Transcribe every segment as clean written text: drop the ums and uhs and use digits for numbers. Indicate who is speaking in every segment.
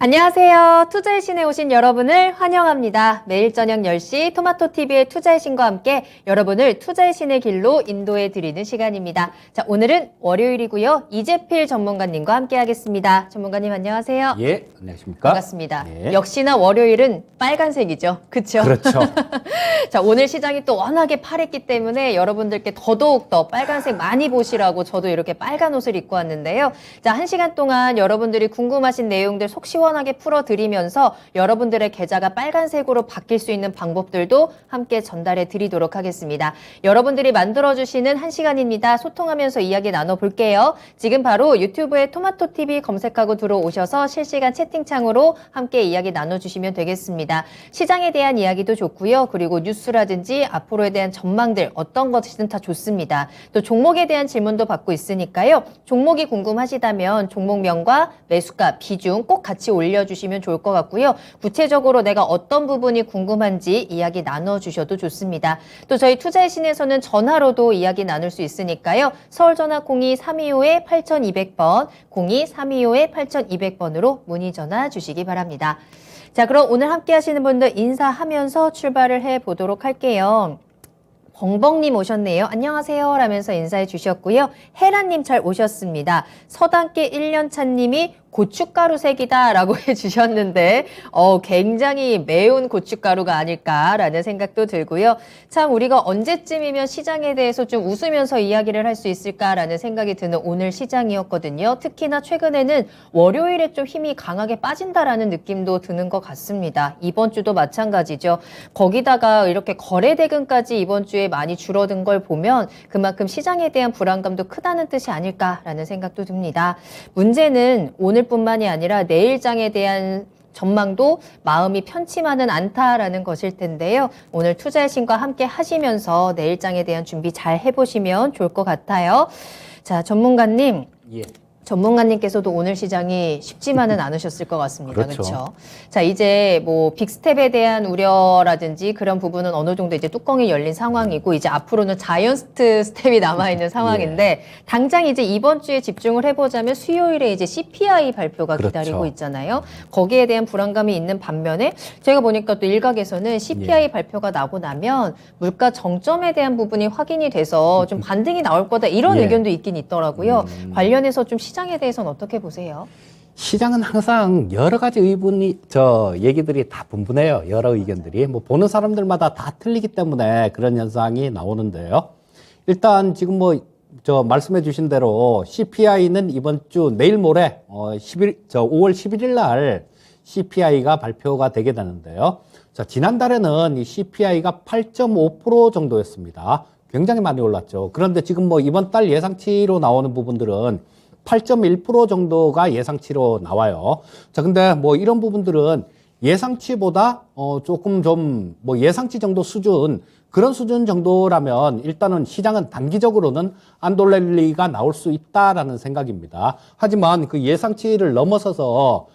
Speaker 1: 안녕하세요. 투자의 신에 오신 여러분을 환영합니다. 매일 저녁 10시 토마토TV의 투자의 신과 함께 여러분을 투자의 신의 길로 인도해 드리는 시간입니다. 자, 오늘은 월요일이고요. 이재필 전문가님과 함께 하겠습니다. 전문가님 안녕하세요.
Speaker 2: 예, 안녕하십니까?
Speaker 1: 반갑습니다.
Speaker 2: 예.
Speaker 1: 역시나 월요일은 빨간색이죠. 그렇죠?
Speaker 2: 그렇죠.
Speaker 1: 자, 오늘 시장이 또 워낙에 파랬기 때문에 여러분들께 더더욱 더 빨간색 많이 보시라고 저도 이렇게 빨간 옷을 입고 왔는데요. 자, 1시간 동안 여러분들이 궁금하신 내용들 속 시원하게 풀어드리면서 여러분들의 계좌가 빨간색으로 바뀔 수 있는 방법들도 함께 전달해 드리도록 하겠습니다. 여러분들이 만들어주시는 1시간입니다. 소통하면서 이야기 나눠볼게요. 지금 바로 유튜브에 토마토TV 검색하고 들어오셔서 실시간 채팅창으로 함께 이야기 나눠주시면 되겠습니다. 시장에 대한 이야기도 좋고요. 그리고 뉴스라든지 앞으로에 대한 전망들 어떤 것이든 다 좋습니다. 또 종목에 대한 질문도 받고 있으니까요. 종목이 궁금하시다면 종목명과 매수가, 비중 꼭 같이 올려주시면 좋을 것 같고요. 구체적으로 내가 어떤 부분이 궁금한지 이야기 나눠주셔도 좋습니다. 또 저희 투자의 신에서는 전화로도 이야기 나눌 수 있으니까요. 서울 전화 02-325-8200번, 02-325-8200번으로 문의 전화 주시기 바랍니다. 자, 그럼 오늘 함께 하시는 분들 인사하면서 출발을 해보도록 할게요. 벙벙님 오셨네요. 안녕하세요 라면서 인사해 주셨고요. 혜란님 잘 오셨습니다. 서당계 1년차님이 고춧가루 색이다 라고 해주셨는데 굉장히 매운 고춧가루가 아닐까라는 생각도 들고요. 참 우리가 언제쯤이면 시장에 대해서 좀 웃으면서 이야기를 할 수 있을까라는 생각이 드는 오늘 시장이었거든요. 특히나 최근에는 월요일에 좀 힘이 강하게 빠진다라는 느낌도 드는 것 같습니다. 이번 주도 마찬가지죠. 거기다가 이렇게 거래 대금까지 이번 주에 많이 줄어든 걸 보면 그만큼 시장에 대한 불안감도 크다는 뜻이 아닐까라는 생각도 듭니다. 문제는 오늘 뿐만이 아니라 내일장에 대한 전망도 마음이 편치만은 않다라는 것일 텐데요. 오늘 투자의 신과 함께 하시면서 내일장에 대한 준비 잘 해보시면 좋을 것 같아요. 자, 전문가님.
Speaker 2: 예.
Speaker 1: 전문가님께서도 오늘 시장이 쉽지만은 않으셨을 것 같습니다.
Speaker 2: 그렇죠.
Speaker 1: 그렇죠? 자, 이제 뭐 빅스텝에 대한 우려라든지 그런 부분은 어느 정도 이제 뚜껑이 열린 상황이고 이제 앞으로는 자이언트 스텝이 남아 있는 상황인데 당장 이제 이번 주에 집중을 해보자면 수요일에 이제 CPI 발표가
Speaker 2: 그렇죠.
Speaker 1: 기다리고 있잖아요. 거기에 대한 불안감이 있는 반면에 제가 보니까 또 일각에서는 CPI 발표가 나고 나면 물가 정점에 대한 부분이 확인이 돼서 좀 반등이 나올 거다 이런 의견도 있긴 있더라고요. 관련해서 좀 시장에 대해서는 어떻게 보세요?
Speaker 2: 시장은 항상 여러 가지 얘기들이 다 분분해요. 여러 의견들이. 뭐 보는 사람들마다 다 틀리기 때문에 그런 현상이 나오는데요. 일단 지금 말씀해 주신 대로 CPI는 이번 주 내일 모레 5월 11일 날 CPI가 발표가 되게 되는데요. 자, 지난달에는 이 CPI가 8.5% 정도였습니다. 굉장히 많이 올랐죠. 그런데 지금 이번 달 예상치로 나오는 부분들은 8.1% 정도가 예상치로 나와요. 자, 근데 이런 부분들은 예상치보다 조금 좀 예상치 정도 수준, 그런 수준 정도라면 일단은 시장은 단기적으로는 안돌랠리가 나올 수 있다라는 생각입니다. 하지만 그 예상치를 넘어서서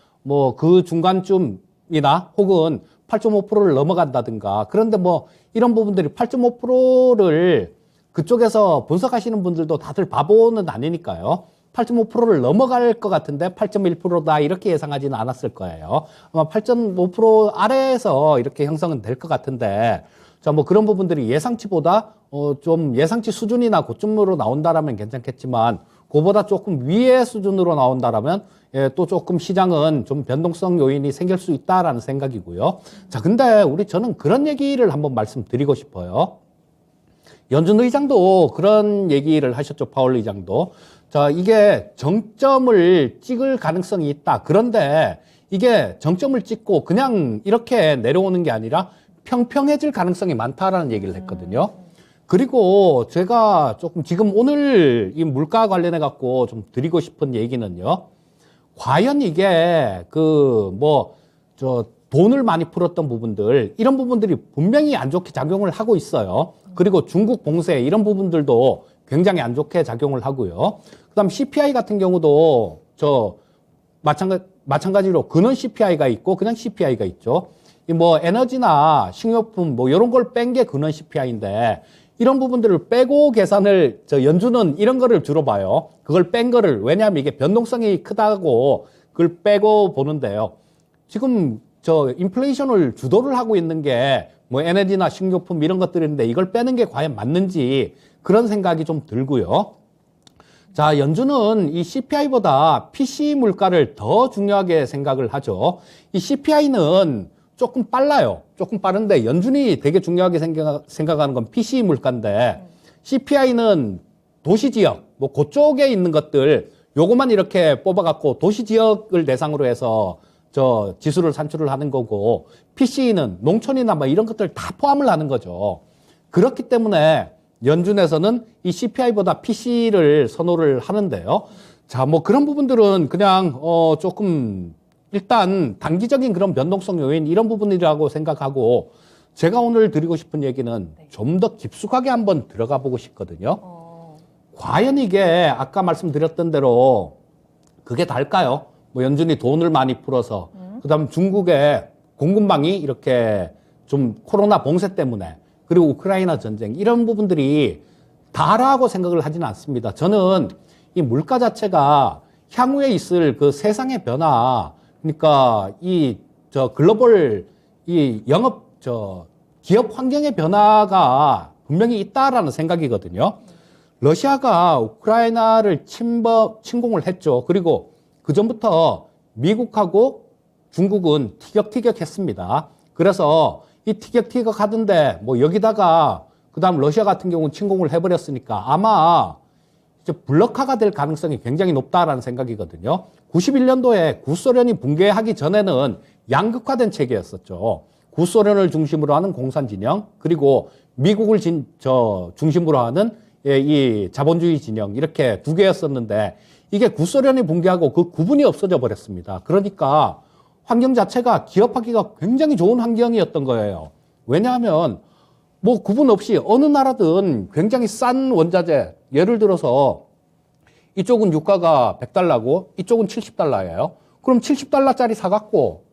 Speaker 2: 그 중간쯤이나 혹은 8.5%를 넘어간다든가 그런데 이런 부분들이 8.5%를 그쪽에서 분석하시는 분들도 다들 바보는 아니니까요. 8.5%를 넘어갈 것 같은데 8.1%다 이렇게 예상하지는 않았을 거예요. 아마 8.5% 아래에서 이렇게 형성은 될 것 같은데 자, 그런 부분들이 예상치보다 좀 예상치 수준이나 고점으로 나온다라면 괜찮겠지만 그보다 조금 위의 수준으로 나온다라면 또 조금 시장은 좀 변동성 요인이 생길 수 있다라는 생각이고요. 자, 근데 저는 그런 얘기를 한번 말씀드리고 싶어요. 연준 의장도 그런 얘기를 하셨죠. 파월 의장도. 자, 이게 정점을 찍을 가능성이 있다. 그런데 이게 정점을 찍고 그냥 이렇게 내려오는 게 아니라 평평해질 가능성이 많다라는 얘기를 했거든요. 그리고 제가 조금 지금 오늘 이 물가 관련해 갖고 좀 드리고 싶은 얘기는요. 과연 이게 돈을 많이 풀었던 부분들, 이런 부분들이 분명히 안 좋게 작용을 하고 있어요. 그리고 중국 봉쇄 이런 부분들도 굉장히 안 좋게 작용을 하고요. 그다음 CPI 같은 경우도 마찬가지로 근원 CPI가 있고 그냥 CPI가 있죠. 에너지나 식료품 이런 걸 뺀 게 근원 CPI인데 이런 부분들을 빼고 계산을 연준은 이런 거를 주로 봐요. 그걸 뺀 거를 왜냐하면 이게 변동성이 크다고 그걸 빼고 보는데요. 지금 저 인플레이션을 주도를 하고 있는 게 뭐 에너지나 식료품 이런 것들인데 이걸 빼는 게 과연 맞는지 그런 생각이 좀 들고요. 자, 연준은 이 CPI보다 PCE 물가를 더 중요하게 생각을 하죠. 이 CPI는 조금 빨라요. 조금 빠른데 연준이 되게 중요하게 생각하는 건 PCE 물가인데 CPI는 도시 지역, 뭐 그쪽에 있는 것들 요거만 이렇게 뽑아갖고 도시 지역을 대상으로 해서 저 지수를 산출을 하는 거고 PCE는 농촌이나 뭐 이런 것들 다 포함을 하는 거죠. 그렇기 때문에 연준에서는 이 CPI보다 PC를 선호를 하는데요. 자, 뭐 그런 부분들은 그냥 조금 일단 단기적인 그런 변동성 요인 이런 부분이라고 생각하고 제가 오늘 드리고 싶은 얘기는 좀 더 깊숙하게 한번 들어가 보고 싶거든요. 과연 이게 아까 말씀드렸던 대로 그게 달까요? 뭐 연준이 돈을 많이 풀어서 그다음 중국의 공급망이 이렇게 좀 코로나 봉쇄 때문에 그리고 우크라이나 전쟁 이런 부분들이 다라고 생각을 하지는 않습니다. 저는 이 물가 자체가 향후에 있을 그 세상의 변화, 그러니까 이 저 글로벌 이 영업 저 기업 환경의 변화가 분명히 있다라는 생각이거든요. 러시아가 우크라이나를 침공을 했죠. 그리고 그 전부터 미국하고 중국은 티격태격했습니다. 그래서 이 티격태격 하던데 뭐 여기다가 그다음 러시아 같은 경우는 침공을 해버렸으니까 아마 이제 블록화가 될 가능성이 굉장히 높다라는 생각이거든요. 91년도에 구소련이 붕괴하기 전에는 양극화된 체계였었죠. 구소련을 중심으로 하는 공산 진영 그리고 미국을 중심으로 하는 이 자본주의 진영 이렇게 두 개였었는데 이게 구소련이 붕괴하고 그 구분이 없어져 버렸습니다. 그러니까 환경 자체가 기업하기가 굉장히 좋은 환경이었던 거예요. 왜냐하면 뭐 구분 없이 어느 나라든 굉장히 싼 원자재, 예를 들어서 이쪽은 유가가 100달러고 이쪽은 70달러예요. 그럼 70달러짜리 사갖고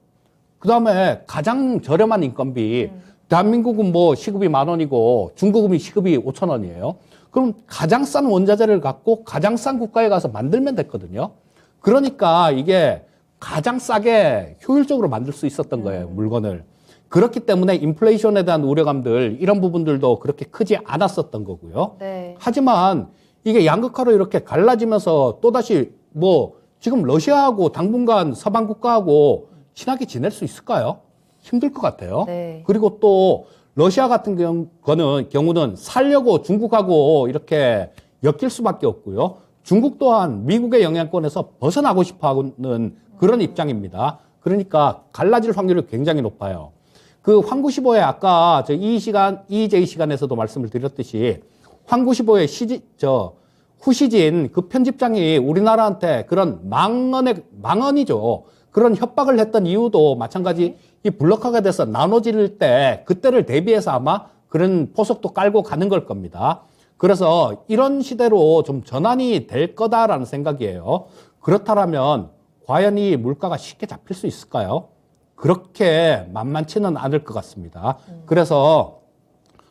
Speaker 2: 그 다음에 가장 저렴한 인건비, 대한민국은 뭐 시급이 10,000원이고 중국은 시급이 5,000원이에요. 그럼 가장 싼 원자재를 갖고 가장 싼 국가에 가서 만들면 됐거든요. 그러니까 이게 가장 싸게 효율적으로 만들 수 있었던 거예요, 물건을. 그렇기 때문에 인플레이션에 대한 우려감들 이런 부분들도 그렇게 크지 않았었던 거고요.
Speaker 1: 네.
Speaker 2: 하지만 이게 양극화로 이렇게 갈라지면서 또다시 뭐 지금 러시아하고 당분간 서방 국가하고 친하게 지낼 수 있을까요? 힘들 것 같아요.
Speaker 1: 네.
Speaker 2: 그리고 또 러시아 같은 경우는 살려고 중국하고 이렇게 엮일 수밖에 없고요. 중국 또한 미국의 영향권에서 벗어나고 싶어 하는 그런 입장입니다. 그러니까 갈라질 확률이 굉장히 높아요. 그 황구15의 아까 EJ 시간에서도 말씀을 드렸듯이 황구15의 후시진 그 편집장이 우리나라한테 그런 망언이죠. 그런 협박을 했던 이유도 마찬가지 이 블록화가 돼서 나눠질 때 그때를 대비해서 아마 그런 포석도 깔고 가는 걸 겁니다. 그래서 이런 시대로 좀 전환이 될 거다라는 생각이에요. 그렇다면 과연 이 물가가 쉽게 잡힐 수 있을까요? 그렇게 만만치는 않을 것 같습니다. 그래서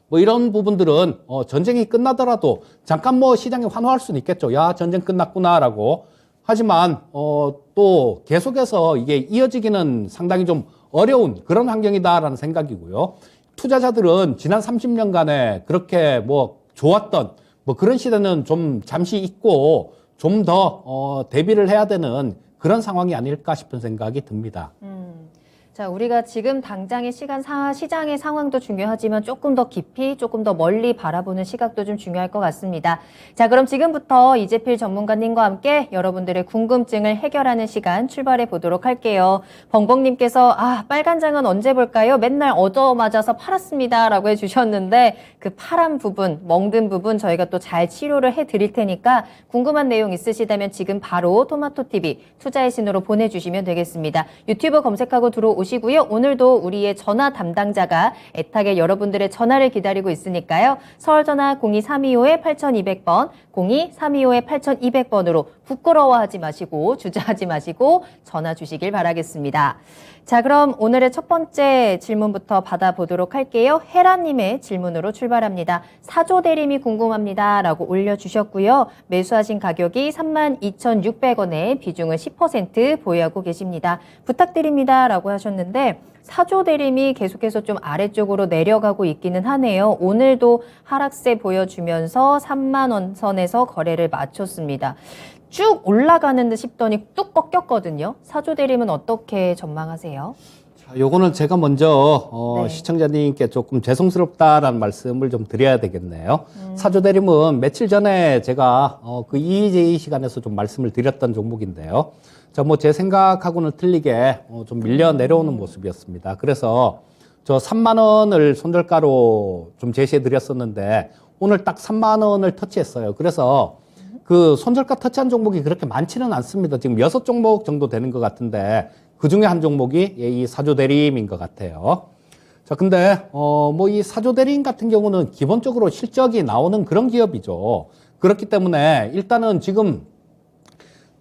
Speaker 2: 뭐 이런 부분들은 전쟁이 끝나더라도 잠깐 뭐 시장이 환호할 수는 있겠죠. 야, 전쟁 끝났구나라고. 하지만 또 계속해서 이게 이어지기는 상당히 좀 어려운 그런 환경이다라는 생각이고요. 투자자들은 지난 30년간에 그렇게 뭐 좋았던 뭐 그런 시대는 좀 잠시 잊고 좀 더 대비를 해야 되는 그런 상황이 아닐까 싶은 생각이 듭니다.
Speaker 1: 자, 우리가 지금 당장의 시장의 상황도 중요하지만 조금 더 깊이, 조금 더 멀리 바라보는 시각도 좀 중요할 것 같습니다. 자, 그럼 지금부터 이재필 전문가님과 함께 여러분들의 궁금증을 해결하는 시간 출발해 보도록 할게요. 벙벙님께서 빨간장은 언제 볼까요? 맨날 얻어맞아서 팔았습니다. 라고 해주셨는데 그 파란 부분, 멍든 부분 저희가 또 잘 치료를 해드릴 테니까 궁금한 내용 있으시다면 지금 바로 토마토TV 투자의 신으로 보내주시면 되겠습니다. 유튜브 검색하고 들어오시고요. 오늘도 우리의 전화 담당자가 애타게 여러분들의 전화를 기다리고 있으니까요. 서울전화 02-325-8200번, 02-325-8200번으로 부끄러워하지 마시고 주저하지 마시고 전화 주시길 바라겠습니다. 자, 그럼 오늘의 첫 번째 질문부터 받아보도록 할게요. 헤라님의 질문으로 출발합니다. 사조 대림이 궁금합니다 라고 올려주셨고요. 매수하신 가격이 32,600원에 비중을 10% 보유하고 계십니다. 부탁드립니다 라고 하셨는데 사조 대림이 계속해서 좀 아래쪽으로 내려가고 있기는 하네요. 오늘도 하락세 보여주면서 3만 원 선에서 거래를 마쳤습니다. 쭉 올라가는 듯 싶더니 뚝 꺾였거든요. 사조 대림은 어떻게 전망하세요?
Speaker 2: 자, 요거는 제가 먼저
Speaker 1: 네.
Speaker 2: 시청자님께 조금 죄송스럽다라는 말씀을 좀 드려야 되겠네요. 사조 대림은 며칠 전에 제가 그 EJ 시간에서 좀 말씀을 드렸던 종목인데요. 자, 뭐 제 생각하고는 틀리게 좀 밀려 내려오는 모습이었습니다. 그래서 저 3만 원을 손절가로 좀 제시해 드렸었는데 오늘 딱 3만 원을 터치했어요. 그래서 그 손절가 터치한 종목이 그렇게 많지는 않습니다. 지금 6종목 정도 되는 것 같은데 그 중에 한 종목이 이 사조 대림인 것 같아요. 자, 근데 뭐 이 사조 대림 같은 경우는 기본적으로 실적이 나오는 그런 기업이죠. 그렇기 때문에 일단은 지금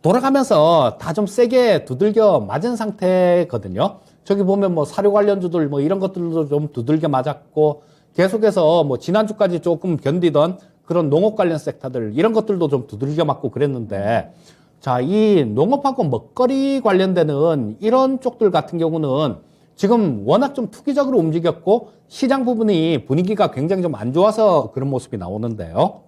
Speaker 2: 돌아가면서 다 좀 세게 두들겨 맞은 상태거든요. 저기 보면 뭐 사료 관련주들 뭐 이런 것들도 좀 두들겨 맞았고 계속해서 뭐 지난주까지 조금 견디던 그런 농업 관련 섹터들 이런 것들도 좀 두들겨 맞고 그랬는데 자, 이 농업하고 먹거리 관련되는 이런 쪽들 같은 경우는 지금 워낙 좀 투기적으로 움직였고 시장 부분이 분위기가 굉장히 좀 안 좋아서 그런 모습이 나오는데요.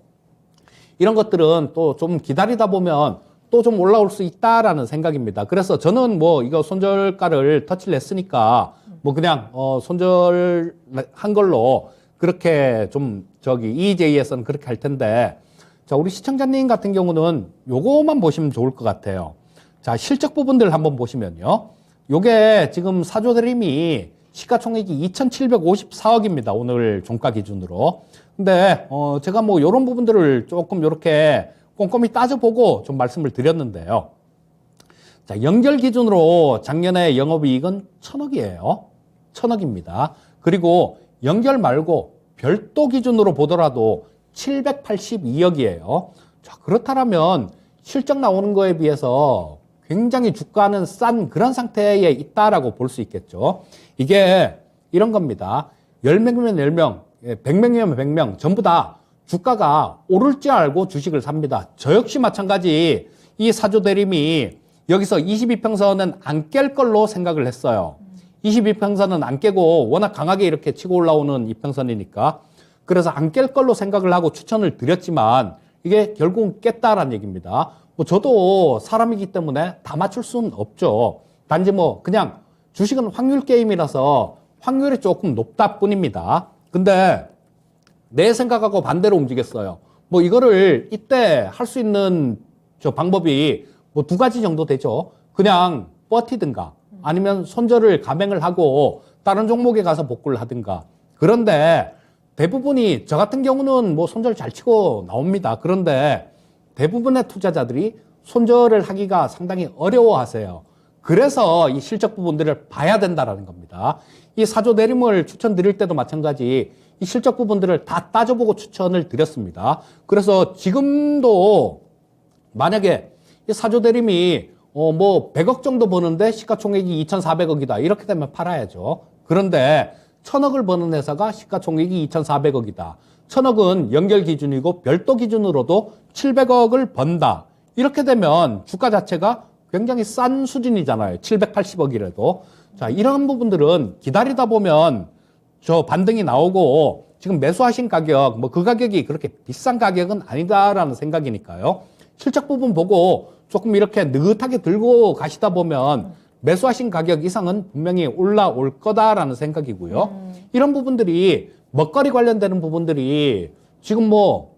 Speaker 2: 이런 것들은 또 좀 기다리다 보면 또 좀 올라올 수 있다라는 생각입니다. 그래서 저는 뭐 이거 손절가를 터치를 했으니까 뭐 그냥 손절한 걸로 그렇게 좀 저기 EJ에서는 그렇게 할 텐데 자, 우리 시청자님 같은 경우는 요거만 보시면 좋을 것 같아요. 자, 실적 부분들 한번 보시면요. 요게 지금 사조 대림이 시가총액이 2,754억입니다. 오늘 종가 기준으로. 근데 제가 뭐 요런 부분들을 조금 요렇게 꼼꼼히 따져보고 좀 말씀을 드렸는데요. 자, 연결 기준으로 작년에 영업이익은 1,000억이에요. 1,000억입니다. 그리고 연결 말고 별도 기준으로 보더라도 782억이에요. 자, 그렇다면 실적 나오는 거에 비해서 굉장히 주가는 싼 그런 상태에 있다라고 볼 수 있겠죠. 이게 이런 겁니다. 10명이면 10명, 100명이면 100명 전부 다 주가가 오를 줄 알고 주식을 삽니다. 저 역시 마찬가지 이 사조 대림이 여기서 22평선은 안 깰 걸로 생각을 했어요. 22평선은 안 깨고 워낙 강하게 이렇게 치고 올라오는 이평선이니까 그래서 안 깰 걸로 생각을 하고 추천을 드렸지만 이게 결국 깼다라는 얘기입니다. 뭐 저도 사람이기 때문에 다 맞출 수는 없죠. 단지 뭐 그냥 주식은 확률 게임이라서 확률이 조금 높다 뿐입니다. 근데 내 생각하고 반대로 움직였어요. 뭐 이거를 이때 할 수 있는 저 방법이 뭐 2가지 정도 되죠. 그냥 버티든가 아니면 손절을 감행을 하고 다른 종목에 가서 복구를 하든가. 그런데 대부분이 저 같은 경우는 뭐 손절 잘 치고 나옵니다. 그런데 대부분의 투자자들이 손절을 하기가 상당히 어려워하세요. 그래서 이 실적 부분들을 봐야 된다라는 겁니다. 이 사조 대림을 추천드릴 때도 마찬가지 이 실적 부분들을 다 따져보고 추천을 드렸습니다. 그래서 지금도 만약에 이 사조 대림이 뭐 100억 정도 버는데 시가총액이 2,400억이다. 이렇게 되면 팔아야죠. 그런데 1,000억을 버는 회사가 시가총액이 2,400억이다. 1,000억은 연결 기준이고 별도 기준으로도 700억을 번다. 이렇게 되면 주가 자체가 굉장히 싼 수준이잖아요. 780억이라도. 자, 이런 부분들은 기다리다 보면 저 반등이 나오고 지금 매수하신 가격, 뭐 그 가격이 그렇게 비싼 가격은 아니다라는 생각이니까요. 실적 부분 보고 조금 이렇게 느긋하게 들고 가시다 보면 매수하신 가격 이상은 분명히 올라올 거다라는 생각이고요. 이런 부분들이 먹거리 관련되는 부분들이 지금 뭐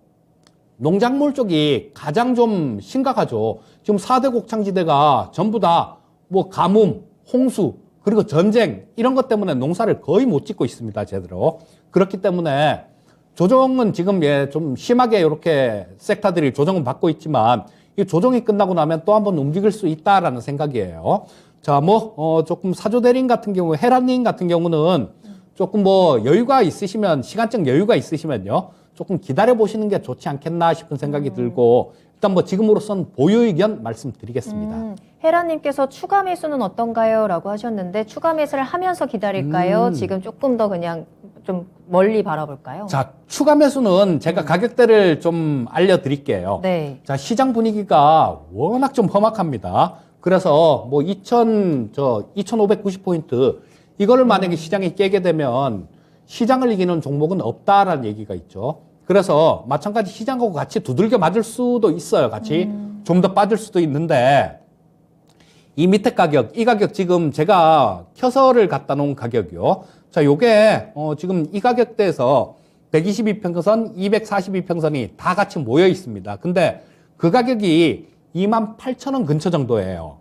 Speaker 2: 농작물 쪽이 가장 좀 심각하죠. 지금 4대 곡창지대가 전부 다 뭐 가뭄, 홍수, 그리고 전쟁 이런 것 때문에 농사를 거의 못 짓고 있습니다. 제대로. 그렇기 때문에 조정은 지금 좀 심하게 이렇게 섹터들이 조정은 받고 있지만 이 조정이 끝나고 나면 또 한번 움직일 수 있다라는 생각이에요. 자, 뭐 조금 사조 대림 같은 경우, 헤라님 같은 경우는 조금 뭐 여유가 있으시면 시간적 여유가 있으시면요. 조금 기다려 보시는 게 좋지 않겠나 싶은 생각이 들고 일단 뭐 지금으로선 보유 의견 말씀드리겠습니다.
Speaker 1: 헤라님께서 추가 매수는 어떤가요? 라고 하셨는데 추가 매수를 하면서 기다릴까요? 지금 조금 더 그냥 좀 멀리 바라볼까요?
Speaker 2: 자, 추가 매수는 제가 가격대를 좀 알려드릴게요.
Speaker 1: 네.
Speaker 2: 자, 시장 분위기가 워낙 좀 험악합니다. 그래서 뭐 2,590포인트 이거를 만약에 시장이 깨게 되면 시장을 이기는 종목은 없다라는 얘기가 있죠. 그래서 마찬가지 시장하고 같이 두들겨 맞을 수도 있어요. 같이 좀 더 빠질 수도 있는데 이 밑에 가격, 이 가격 지금 제가 켜서를 갖다 놓은 가격이요. 자, 요게 지금 이 가격대에서 122평선, 242평선이 다 같이 모여 있습니다. 근데 그 가격이 28,000원 근처 정도예요.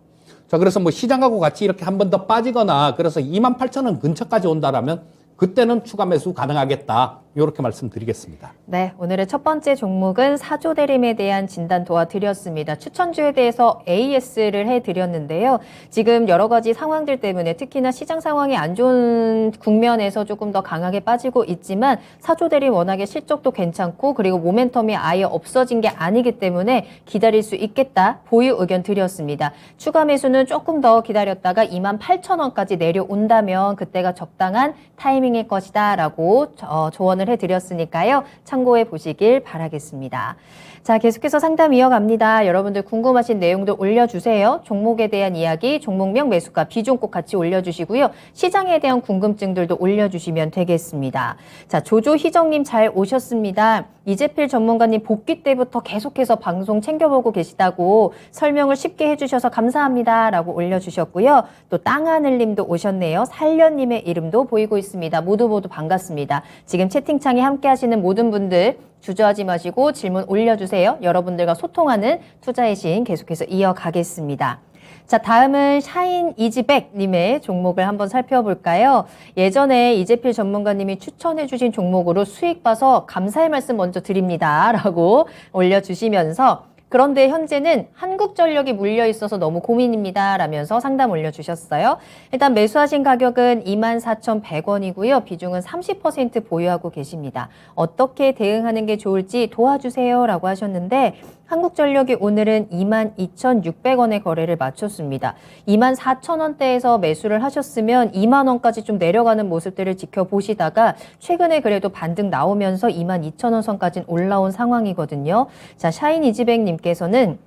Speaker 2: 자, 그래서 뭐 시장하고 같이 이렇게 한 번 더 빠지거나 그래서 28,000원 근처까지 온다라면 그때는 추가 매수 가능하겠다. 이렇게 말씀드리겠습니다.
Speaker 1: 네, 오늘의 첫 번째 종목은 사조대림에 대한 진단 도와드렸습니다. 추천주에 대해서 AS를 해드렸는데요. 지금 여러 가지 상황들 때문에 특히나 시장 상황이 안 좋은 국면에서 조금 더 강하게 빠지고 있지만 사조대림 워낙에 실적도 괜찮고 그리고 모멘텀이 아예 없어진 게 아니기 때문에 기다릴 수 있겠다. 보유 의견 드렸습니다. 추가 매수는 조금 더 기다렸다가 28,000원까지 내려온다면 그때가 적당한 타이밍일 것이다 라고 조언을 해드렸으니까요. 참고해 보시길 바라겠습니다. 자, 계속해서 상담 이어갑니다. 여러분들 궁금하신 내용도 올려주세요. 종목에 대한 이야기, 종목명, 매수가, 비중 꼭 같이 올려주시고요. 시장에 대한 궁금증들도 올려주시면 되겠습니다. 자, 조조희정님 잘 오셨습니다. 이재필 전문가님 복귀 때부터 계속해서 방송 챙겨보고 계시다고 설명을 쉽게 해주셔서 감사합니다 라고 올려주셨고요. 또 땅하늘님도 오셨네요. 살련님의 이름도 보이고 있습니다. 모두 반갑습니다. 지금 채팅창에 함께 하시는 모든 분들 주저하지 마시고 질문 올려주세요. 여러분들과 소통하는 투자의 신 계속해서 이어가겠습니다. 자, 다음은 샤인 이지백님의 종목을 한번 살펴볼까요? 예전에 이재필 전문가님이 추천해주신 종목으로 수익 봐서 감사의 말씀 먼저 드립니다 라고 올려주시면서 그런데 현재는 한국전력이 물려 있어서 너무 고민입니다 라면서 상담 올려주셨어요. 일단 매수하신 가격은 24,100원이고요. 비중은 30% 보유하고 계십니다. 어떻게 대응하는 게 좋을지 도와주세요 라고 하셨는데 한국전력이 오늘은 22,600원의 거래를 마쳤습니다. 24,000원대에서 매수를 하셨으면 2만원까지 좀 내려가는 모습들을 지켜보시다가 최근에 그래도 반등 나오면서 22,000원 선까지 올라온 상황이거든요. 자, 샤인 이지백님께서는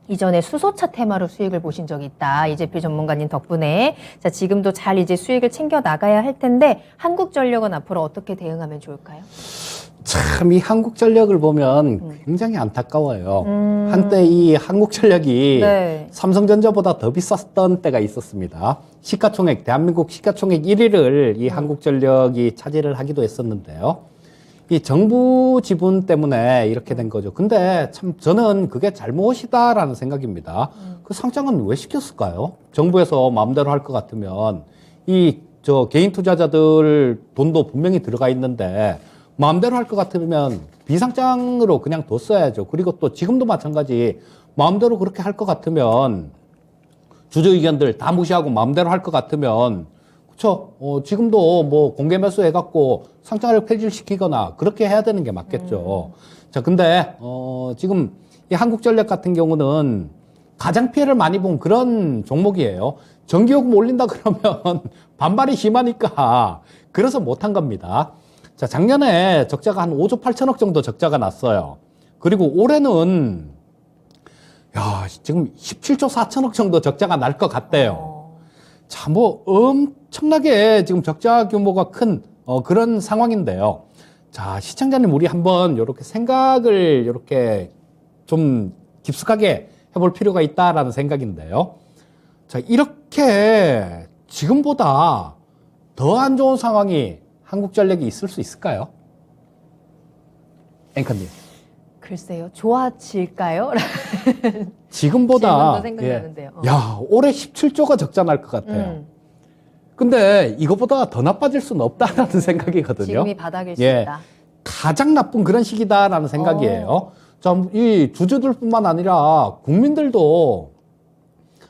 Speaker 1: 이전에 수소차 테마로 수익을 보신 적이 있다. 이재필 전문가님 덕분에. 자, 지금도 잘 이제 수익을 챙겨 나가야 할 텐데 한국전력은 앞으로 어떻게 대응하면 좋을까요?
Speaker 2: 참 이 한국전력을 보면 굉장히 안타까워요. 한때 이 한국전력이
Speaker 1: 네.
Speaker 2: 삼성전자보다 더 비쌌던 때가 있었습니다. 시가총액, 대한민국 시가총액 1위를 이 한국전력이 차지를 하기도 했었는데요. 이 정부 지분 때문에 이렇게 된 거죠. 근데 참 저는 그게 잘못이다라는 생각입니다. 그 상장은 왜 시켰을까요? 정부에서 마음대로 할 것 같으면 개인 투자자들 돈도 분명히 들어가 있는데 마음대로 할 것 같으면 비상장으로 그냥 뒀어야죠. 그리고 또 지금도 마찬가지 마음대로 그렇게 할 것 같으면 주주 의견들 다 무시하고 마음대로 할 것 같으면 그렇죠. 지금도 뭐 공개 매수 해갖고 상장을 폐지시키거나 그렇게 해야 되는 게 맞겠죠. 자, 근데 지금 이 한국전력 같은 경우는 가장 피해를 많이 본 그런 종목이에요. 전기요금 올린다 그러면 반발이 심하니까 그래서 못한 겁니다. 자, 작년에 적자가 한 5조 8천억 정도 적자가 났어요. 그리고 올해는 지금 17조 4천억 정도 적자가 날 것 같대요. 자, 뭐 엄청나게 지금 적자 규모가 큰 그런 상황인데요. 자, 시청자님 우리 한번 이렇게 생각을 이렇게 좀 깊숙하게 해볼 필요가 있다라는 생각인데요. 자, 이렇게 지금보다 더 안 좋은 상황이 한국전력이 있을 수 있을까요? 앵커님.
Speaker 1: 글쎄요. 좋아질까요?
Speaker 2: 지금보다
Speaker 1: 질문도 생각나는데요.
Speaker 2: 올해 17조가 적자 날 것 같아요. 근데 이거보다 더 나빠질 수는 없다라는 생각이거든요.
Speaker 1: 지금이 바닥일 수
Speaker 2: 예,
Speaker 1: 있다.
Speaker 2: 가장 나쁜 그런 시기다라는 생각이에요. 자, 이 주주들뿐만 아니라 국민들도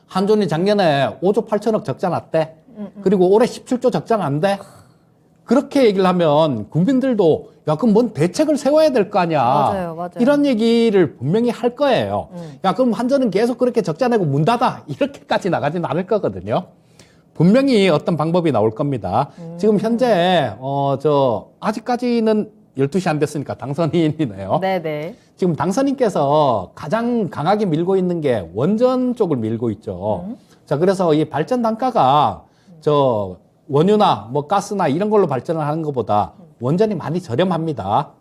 Speaker 2: 한전이 작년에 5조 8천억 적자 났대. 그리고 올해 17조 적자 난대. 그렇게 얘기를 하면 국민들도 야, 그럼 뭔 대책을 세워야 될 거 아니야.
Speaker 1: 맞아요.
Speaker 2: 이런 얘기를 분명히 할 거예요. 야, 그럼 한전은 계속 그렇게 적자 내고 문 닫아. 이렇게까지 나가진 않을 거거든요. 분명히 어떤 방법이 나올 겁니다. 지금 현재, 아직까지는 12시 안 됐으니까 당선인이네요.
Speaker 1: 네네.
Speaker 2: 지금 당선인께서 가장 강하게 밀고 있는 게 원전 쪽을 밀고 있죠. 자, 그래서 이 발전 단가가 원유나 뭐 가스나 이런 걸로 발전을 하는 것보다 원전이 많이 저렴합니다.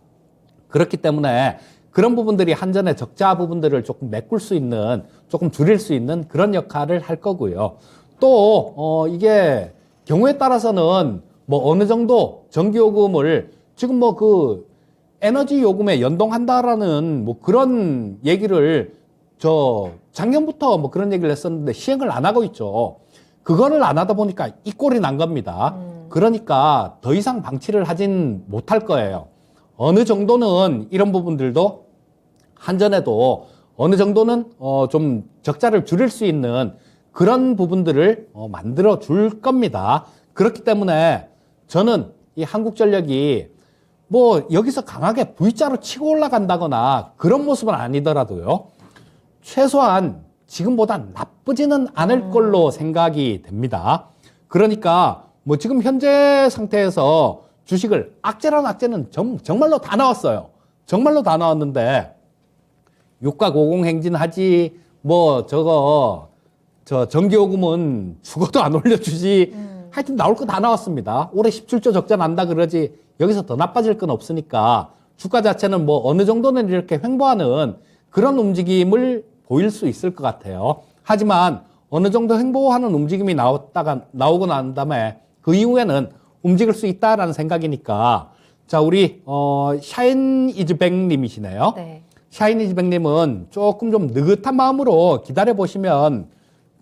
Speaker 2: 그렇기 때문에 그런 부분들이 한전의 적자 부분들을 조금 메꿀 수 있는, 조금 줄일 수 있는 그런 역할을 할 거고요. 또, 이게 경우에 따라서는 뭐 어느 정도 전기요금을 지금 뭐 그 에너지 요금에 연동한다라는 뭐 그런 얘기를 작년부터 뭐 그런 얘기를 했었는데 시행을 안 하고 있죠. 그거를 안 하다 보니까 이 꼴이 난 겁니다. 그러니까 더 이상 방치를 하진 못할 거예요. 어느 정도는 이런 부분들도 한전에도 어느 정도는 좀 적자를 줄일 수 있는 그런 부분들을 만들어 줄 겁니다. 그렇기 때문에 저는 이 한국전력이 뭐 여기서 강하게 V자로 치고 올라간다거나 그런 모습은 아니더라도요. 최소한 지금보다 나쁘지는 않을 걸로 생각이 됩니다. 그러니까 뭐 지금 현재 상태에서 주식을 악재란 악재는 정말로 다 나왔어요. 정말로 다 나왔는데 유가 고공행진하지 뭐 전기요금은 죽어도 안 올려주지. 하여튼 나올 거 다 나왔습니다. 올해 17조 적자 난다 그러지 여기서 더 나빠질 건 없으니까 주가 자체는 뭐 어느 정도는 이렇게 횡보하는 그런 움직임을 보일 수 있을 것 같아요. 하지만 어느 정도 횡보하는 움직임이 나오고 난 다음에 그 이후에는 움직일 수 있다라는 생각이니까 자, 우리 샤인이즈백님이시네요.
Speaker 1: 네.
Speaker 2: 샤인이즈백님은 조금 좀 느긋한 마음으로 기다려 보시면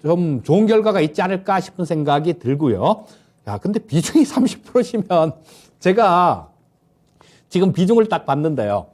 Speaker 2: 좀 좋은 결과가 있지 않을까 싶은 생각이 들고요. 야, 근데 비중이 30%시면 제가 지금 비중을 딱 봤는데요.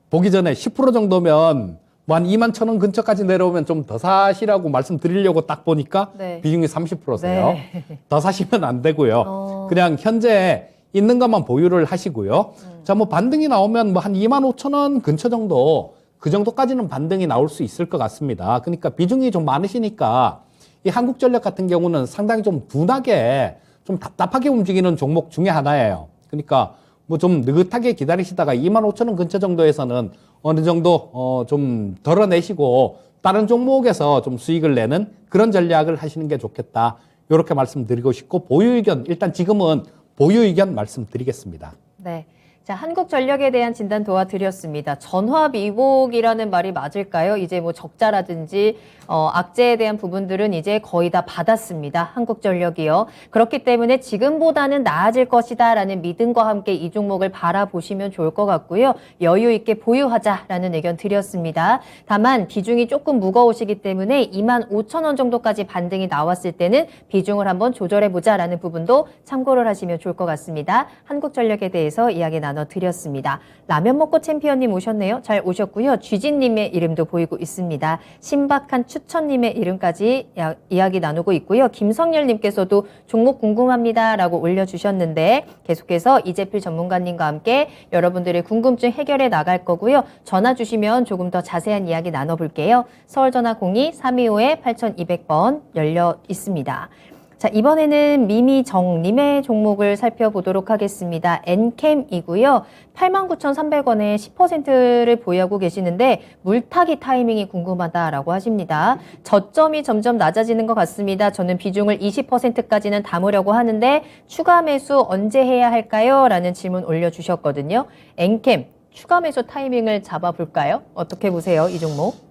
Speaker 2: 보기 전에 10% 정도면 뭐 한 2만 1,000원 근처까지 내려오면 좀 더 사시라고 말씀드리려고 딱 보니까
Speaker 1: 네.
Speaker 2: 비중이 30%세요.
Speaker 1: 네.
Speaker 2: 더 사시면 안 되고요. 그냥 현재 있는 것만 보유를 하시고요. 자, 뭐 반등이 나오면 뭐 한 2만 5,000원 근처 정도 그 정도까지는 반등이 나올 수 있을 것 같습니다. 그러니까 비중이 좀 많으시니까 이 한국전력 같은 경우는 상당히 좀 둔하게 좀 답답하게 움직이는 종목 중에 하나예요. 그러니까 뭐 좀 느긋하게 기다리시다가 2만 5,000원 근처 정도에서는 어느 정도 좀 덜어내시고 다른 종목에서 좀 수익을 내는 그런 전략을 하시는 게 좋겠다. 이렇게 말씀드리고 싶고 보유 의견 일단 지금은 보유 의견 말씀드리겠습니다.
Speaker 1: 네. 자, 한국전력에 대한 진단 도와드렸습니다. 전화위복이라는 말이 맞을까요? 이제 뭐 적자라든지 악재에 대한 부분들은 이제 거의 다 받았습니다. 한국전력이요. 그렇기 때문에 지금보다는 나아질 것이다라는 믿음과 함께 이 종목을 바라보시면 좋을 것 같고요. 여유 있게 보유하자라는 의견 드렸습니다. 다만 비중이 조금 무거우시기 때문에 2만 5천 원 정도까지 반등이 나왔을 때는 비중을 한번 조절해보자라는 부분도 참고를 하시면 좋을 것 같습니다. 한국전력에 대해서 이야기 나눠드렸습니다. 라면 먹고 챔피언님 오셨네요. 잘 오셨고요. 쥐진님의 이름도 보이고 있습니다. 신박한 추천님의 이름까지 이야기 나누고 있고요. 김성열님께서도 종목 궁금합니다라고 올려주셨는데 계속해서 이재필 전문가님과 함께 여러분들의 궁금증 해결해 나갈 거고요. 전화 주시면 조금 더 자세한 이야기 나눠볼게요. 서울전화 02-325-8200번 열려 있습니다. 자, 이번에는 미미정님의 종목을 살펴보도록 하겠습니다. 엔캠이고요. 89,300원에 10%를 보유하고 계시는데 물타기 타이밍이 궁금하다라고 하십니다. 저점이 점점 낮아지는 것 같습니다. 저는 비중을 20%까지는 담으려고 하는데 추가 매수 언제 해야 할까요? 라는 질문 올려주셨거든요. 엔캠, 추가 매수 타이밍을 잡아볼까요? 어떻게 보세요, 이 종목?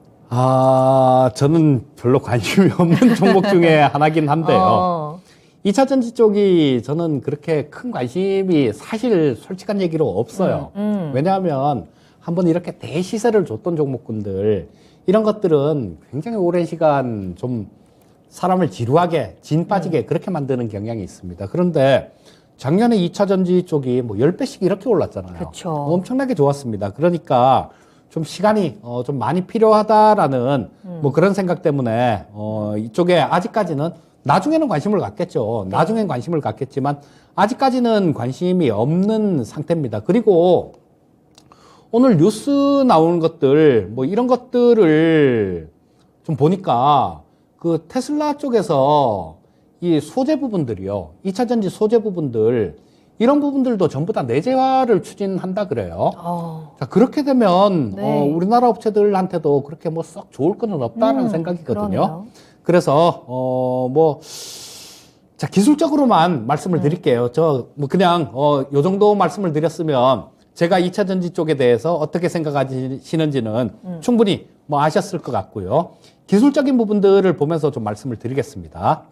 Speaker 2: 저는 별로 관심이 없는 종목 중에 하나긴 한데요. 2차 전지 쪽이 저는 그렇게 큰 관심이 사실 솔직한 얘기로 없어요. 왜냐하면 한번 이렇게 대시세를 줬던 종목군들, 이런 것들은 굉장히 오랜 시간 좀 사람을 지루하게, 진 빠지게 그렇게 만드는 경향이 있습니다. 그런데 작년에 2차 전지 쪽이 뭐 10배씩 이렇게 올랐잖아요.
Speaker 1: 그쵸.
Speaker 2: 엄청나게 좋았습니다. 그러니까 좀 시간이 좀 많이 필요하다라는 뭐 그런 생각 때문에 이쪽에 아직까지는 나중에는 관심을 갖겠죠.
Speaker 1: 네.
Speaker 2: 나중엔 관심을 갖겠지만 아직까지는 관심이 없는 상태입니다. 그리고 오늘 뉴스 나오는 것들 뭐 이런 것들을 좀 보니까 그 테슬라 쪽에서 이 소재 부분들이요. 2차 전지 소재 부분들 이런 부분들도 전부 다 내재화를 추진한다 그래요. 자, 그렇게 되면
Speaker 1: 네.
Speaker 2: 우리나라 업체들한테도 그렇게 뭐 썩 좋을 거는 없다는 생각이거든요.
Speaker 1: 그러네요.
Speaker 2: 그래서 자, 기술적으로만 말씀을 드릴게요. 저 뭐 그냥 요 정도 말씀을 드렸으면 제가 2차 전지 쪽에 대해서 어떻게 생각하시는지는 충분히 뭐 아셨을 것 같고요. 기술적인 부분들을 보면서 좀 말씀을 드리겠습니다.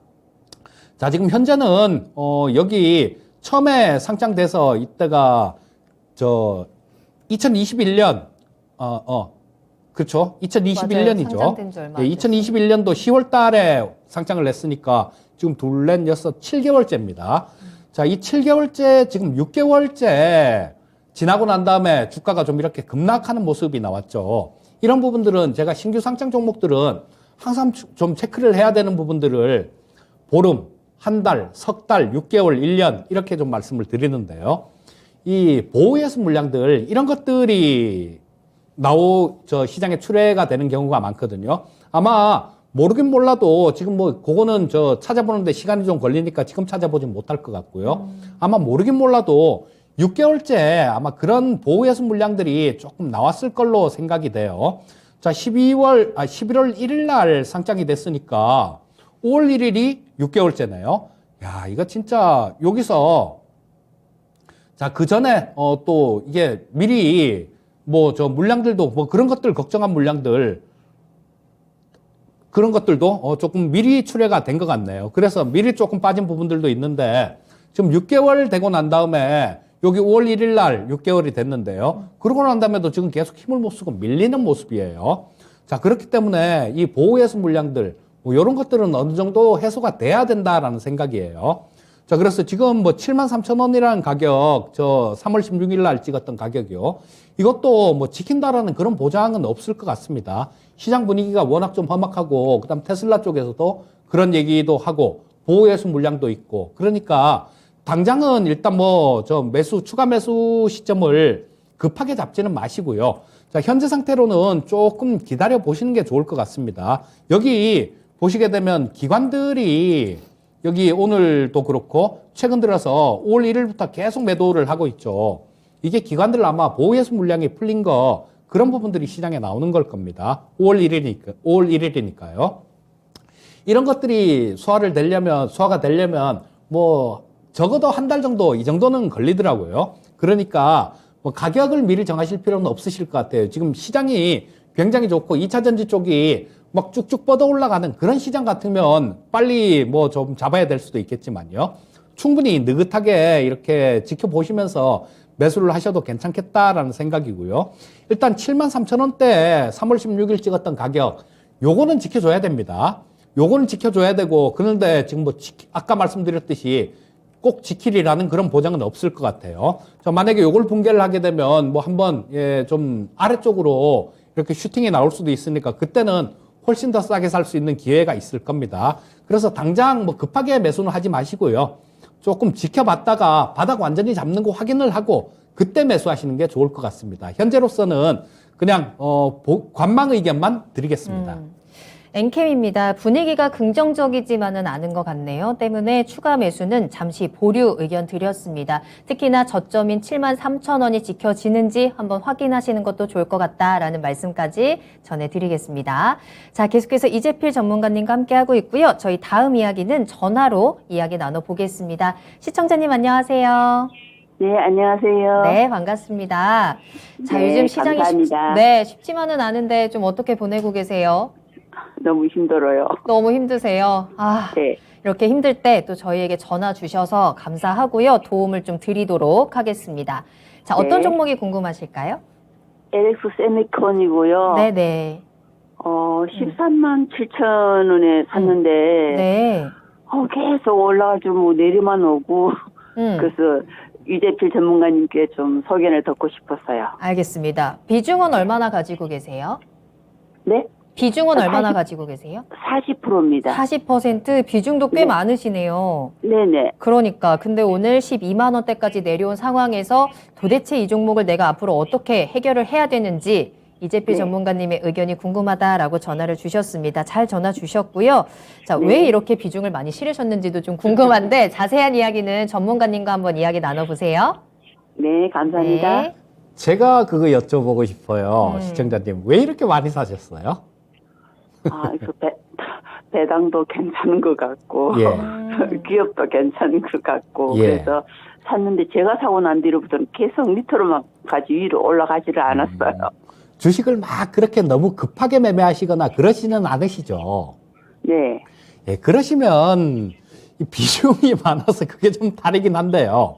Speaker 2: 자, 지금 현재는 여기 처음에 상장돼서 이때가 2021년 그렇죠. 2021년이죠.
Speaker 1: 상장된 지 얼마 안
Speaker 2: 2021년도 10월 달에 상장을 냈으니까 지금 둘, 넷, 여섯, 7개월째입니다. 자, 이 7개월째 지금 6개월째 지나고 난 다음에 주가가 좀 이렇게 급락하는 모습이 나왔죠. 이런 부분들은 제가 신규 상장 종목들은 항상 좀 체크를 해야 되는 부분들을 보름, 한 달, 석 달, 6개월, 1년 이렇게 좀 말씀을 드리는데요. 이 보호예수 물량들 이런 것들이 시장에 출회가 되는 경우가 많거든요. 아마 모르긴 몰라도 지금 뭐 그거는 찾아보는데 시간이 좀 걸리니까 지금 찾아보진 못할 것 같고요. 아마 모르긴 몰라도 6개월째 아마 그런 보호예수 물량들이 조금 나왔을 걸로 생각이 돼요. 자, 11월 1일 날 상장이 됐으니까 5월 1일이 6개월째네요. 야, 이거 진짜 여기서 자, 그 전에 또 이게 미리 물량들도 뭐 그런 것들 걱정한 물량들 그런 것들도 조금 미리 출회가 된 것 같네요. 그래서 미리 조금 빠진 부분들도 있는데 지금 6개월 되고 난 다음에 여기 5월 1일 날 6개월이 됐는데요. 그러고 난 다음에도 지금 계속 힘을 못 쓰고 밀리는 모습이에요. 자, 그렇기 때문에 이 보호예수 물량들 뭐 이런 것들은 어느 정도 해소가 돼야 된다라는 생각이에요. 자, 그래서 지금 뭐 73,000원이라는 가격, 3월 16일 날 찍었던 가격이요. 이것도 뭐 지킨다라는 그런 보장은 없을 것 같습니다. 시장 분위기가 워낙 좀 험악하고, 그 다음 테슬라 쪽에서도 그런 얘기도 하고, 보호예수 물량도 있고, 그러니까 당장은 일단 추가 매수 시점을 급하게 잡지는 마시고요. 자, 현재 상태로는 조금 기다려 보시는 게 좋을 것 같습니다. 여기 보시게 되면 기관들이 여기 오늘도 그렇고 최근 들어서 5월 1일부터 계속 매도를 하고 있죠. 이게 기관들 아마 보호예수 물량이 풀린 거 그런 부분들이 시장에 나오는 걸 겁니다. 5월 1일이니까요. 이런 것들이 소화가 되려면 뭐 적어도 한 달 정도 이 정도는 걸리더라고요. 그러니까 뭐 가격을 미리 정하실 필요는 없으실 것 같아요. 지금 시장이 굉장히 좋고 2차 전지 쪽이 막 쭉쭉 뻗어 올라가는 그런 시장 같으면 빨리 뭐 좀 잡아야 될 수도 있겠지만요. 충분히 느긋하게 이렇게 지켜보시면서 매수를 하셔도 괜찮겠다라는 생각이고요. 일단 73,000원대 3월 16일 찍었던 가격, 요거는 지켜줘야 됩니다. 요거는 지켜줘야 되고, 그런데 지금 아까 말씀드렸듯이 꼭 지키리라는 그런 보장은 없을 것 같아요. 만약에 요걸 붕괴를 하게 되면 한번 좀 아래쪽으로 이렇게 슈팅이 나올 수도 있으니까 그때는 훨씬 더 싸게 살 수 있는 기회가 있을 겁니다. 그래서 당장 급하게 매수는 하지 마시고요. 조금 지켜봤다가 바닥 완전히 잡는 거 확인을 하고 그때 매수하시는 게 좋을 것 같습니다. 현재로서는 그냥 관망 의견만 드리겠습니다.
Speaker 1: 엔캠입니다. 분위기가 긍정적이지만은 않은 것 같네요. 때문에 추가 매수는 잠시 보류 의견 드렸습니다. 특히나 저점인 73,000원이 지켜지는지 한번 확인하시는 것도 좋을 것 같다라는 말씀까지 전해드리겠습니다. 자, 계속해서 이재필 전문가님과 함께하고 있고요. 저희 다음 이야기는 전화로 이야기 나눠보겠습니다. 시청자님 안녕하세요.
Speaker 3: 네, 안녕하세요.
Speaker 1: 네, 반갑습니다. 자,
Speaker 3: 네,
Speaker 1: 요즘 시장이
Speaker 3: 감사합니다.
Speaker 1: 쉽지만은 않은데 좀 어떻게 보내고 계세요?
Speaker 3: 너무 힘들어요.
Speaker 1: 너무 힘드세요.
Speaker 3: 네.
Speaker 1: 이렇게 힘들 때 또 저희에게 전화 주셔서 감사하고요. 도움을 좀 드리도록 하겠습니다. 자, 어떤
Speaker 3: 네.
Speaker 1: 종목이 궁금하실까요?
Speaker 3: LX 세미콘이고요.
Speaker 1: 네네.
Speaker 3: 13만 7천 원에 샀는데,
Speaker 1: 네.
Speaker 3: 계속 올라가지고 뭐 내리만 오고,
Speaker 1: 음,
Speaker 3: 그래서 유재필 전문가님께 좀 소견을 듣고 싶었어요.
Speaker 1: 알겠습니다. 비중은 얼마나 가지고 계세요?
Speaker 3: 네?
Speaker 1: 비중은 얼마나 가지고 계세요?
Speaker 3: 40%입니다.
Speaker 1: 40% 비중도 꽤
Speaker 3: 네.
Speaker 1: 많으시네요.
Speaker 3: 네네.
Speaker 1: 그러니까 근데 오늘 12만 원대까지 내려온 상황에서 도대체 이 종목을 내가 앞으로 어떻게 해결을 해야 되는지 이재필
Speaker 3: 네.
Speaker 1: 전문가님의 의견이 궁금하다라고 전화를 주셨습니다. 잘 전화 주셨고요. 자,
Speaker 3: 네.
Speaker 1: 왜 이렇게 비중을 많이 실으셨는지도 좀 궁금한데 자세한 이야기는 전문가님과 한번 이야기 나눠보세요.
Speaker 3: 네, 감사합니다.
Speaker 1: 네.
Speaker 2: 제가 그거 여쭤보고 싶어요.
Speaker 1: 음.
Speaker 2: 시청자님. 왜 이렇게 많이 사셨어요?
Speaker 3: 아, 배당도 괜찮은 것 같고,
Speaker 2: 예.
Speaker 3: 기업도 괜찮은 것 같고,
Speaker 2: 예.
Speaker 3: 그래서 샀는데 제가 사고 난 뒤로부터는 계속 밑으로만 가지 위로 올라가지를 않았어요.
Speaker 2: 주식을 막 그렇게 너무 급하게 매매하시거나 그러지는 않으시죠?
Speaker 3: 네.
Speaker 2: 예, 그러시면 이 비중이 많아서 그게 좀 다르긴 한데요.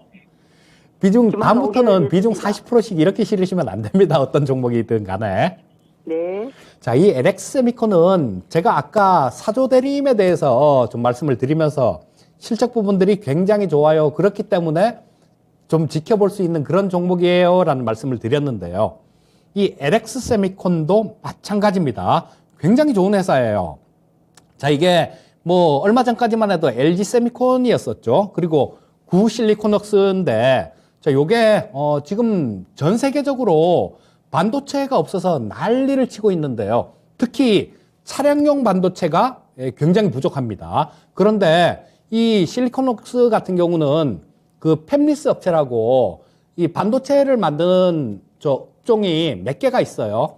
Speaker 2: 비중,
Speaker 3: 좀
Speaker 2: 다음부터는
Speaker 3: 한번
Speaker 2: 비중
Speaker 3: 오겠습니다.
Speaker 2: 40%씩 이렇게 실으시면 안 됩니다. 어떤 종목이든 간에.
Speaker 3: 네.
Speaker 2: 자, 이 LX세미콘은 제가 아까 사조 대리임에 대해서 좀 말씀을 드리면서 실적 부분들이 굉장히 좋아요. 그렇기 때문에 좀 지켜볼 수 있는 그런 종목이에요. 라는 말씀을 드렸는데요. 이 LX세미콘도 마찬가지입니다. 굉장히 좋은 회사예요. 자, 이게 뭐 얼마 전까지만 해도 LG세미콘이었었죠. 그리고 구실리콘웍스인데 자, 요게 지금 전 세계적으로 반도체가 없어서 난리를 치고 있는데요. 특히 차량용 반도체가 굉장히 부족합니다. 그런데 이 실리콘웍스 같은 경우는 그 팹리스 업체라고 이 반도체를 만드는 저 업종이 몇 개가 있어요.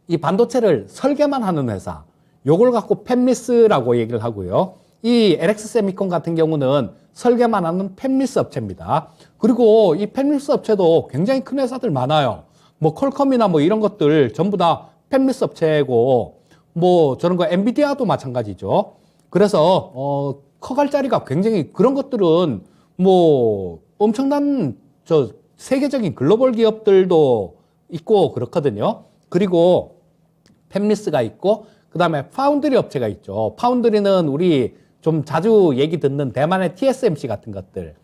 Speaker 2: 이 반도체를 설계만 하는 회사. 요걸 갖고 팹리스라고 얘기를 하고요. 이 LX세미콘 같은 경우는 설계만 하는 팹리스 업체입니다. 그리고 이 팹리스 업체도 굉장히 큰 회사들 많아요. 뭐 퀄컴이나 뭐 이런 것들 전부 다 팹리스 업체고 뭐 저런 거 엔비디아도 마찬가지죠. 그래서 커갈 자리가 굉장히 그런 것들은 뭐 엄청난 저 세계적인 글로벌 기업들도 있고 그렇거든요. 그리고 팹리스가 있고 그다음에 파운드리 업체가 있죠. 파운드리는 우리 좀 자주 얘기 듣는 대만의 TSMC 같은 것들.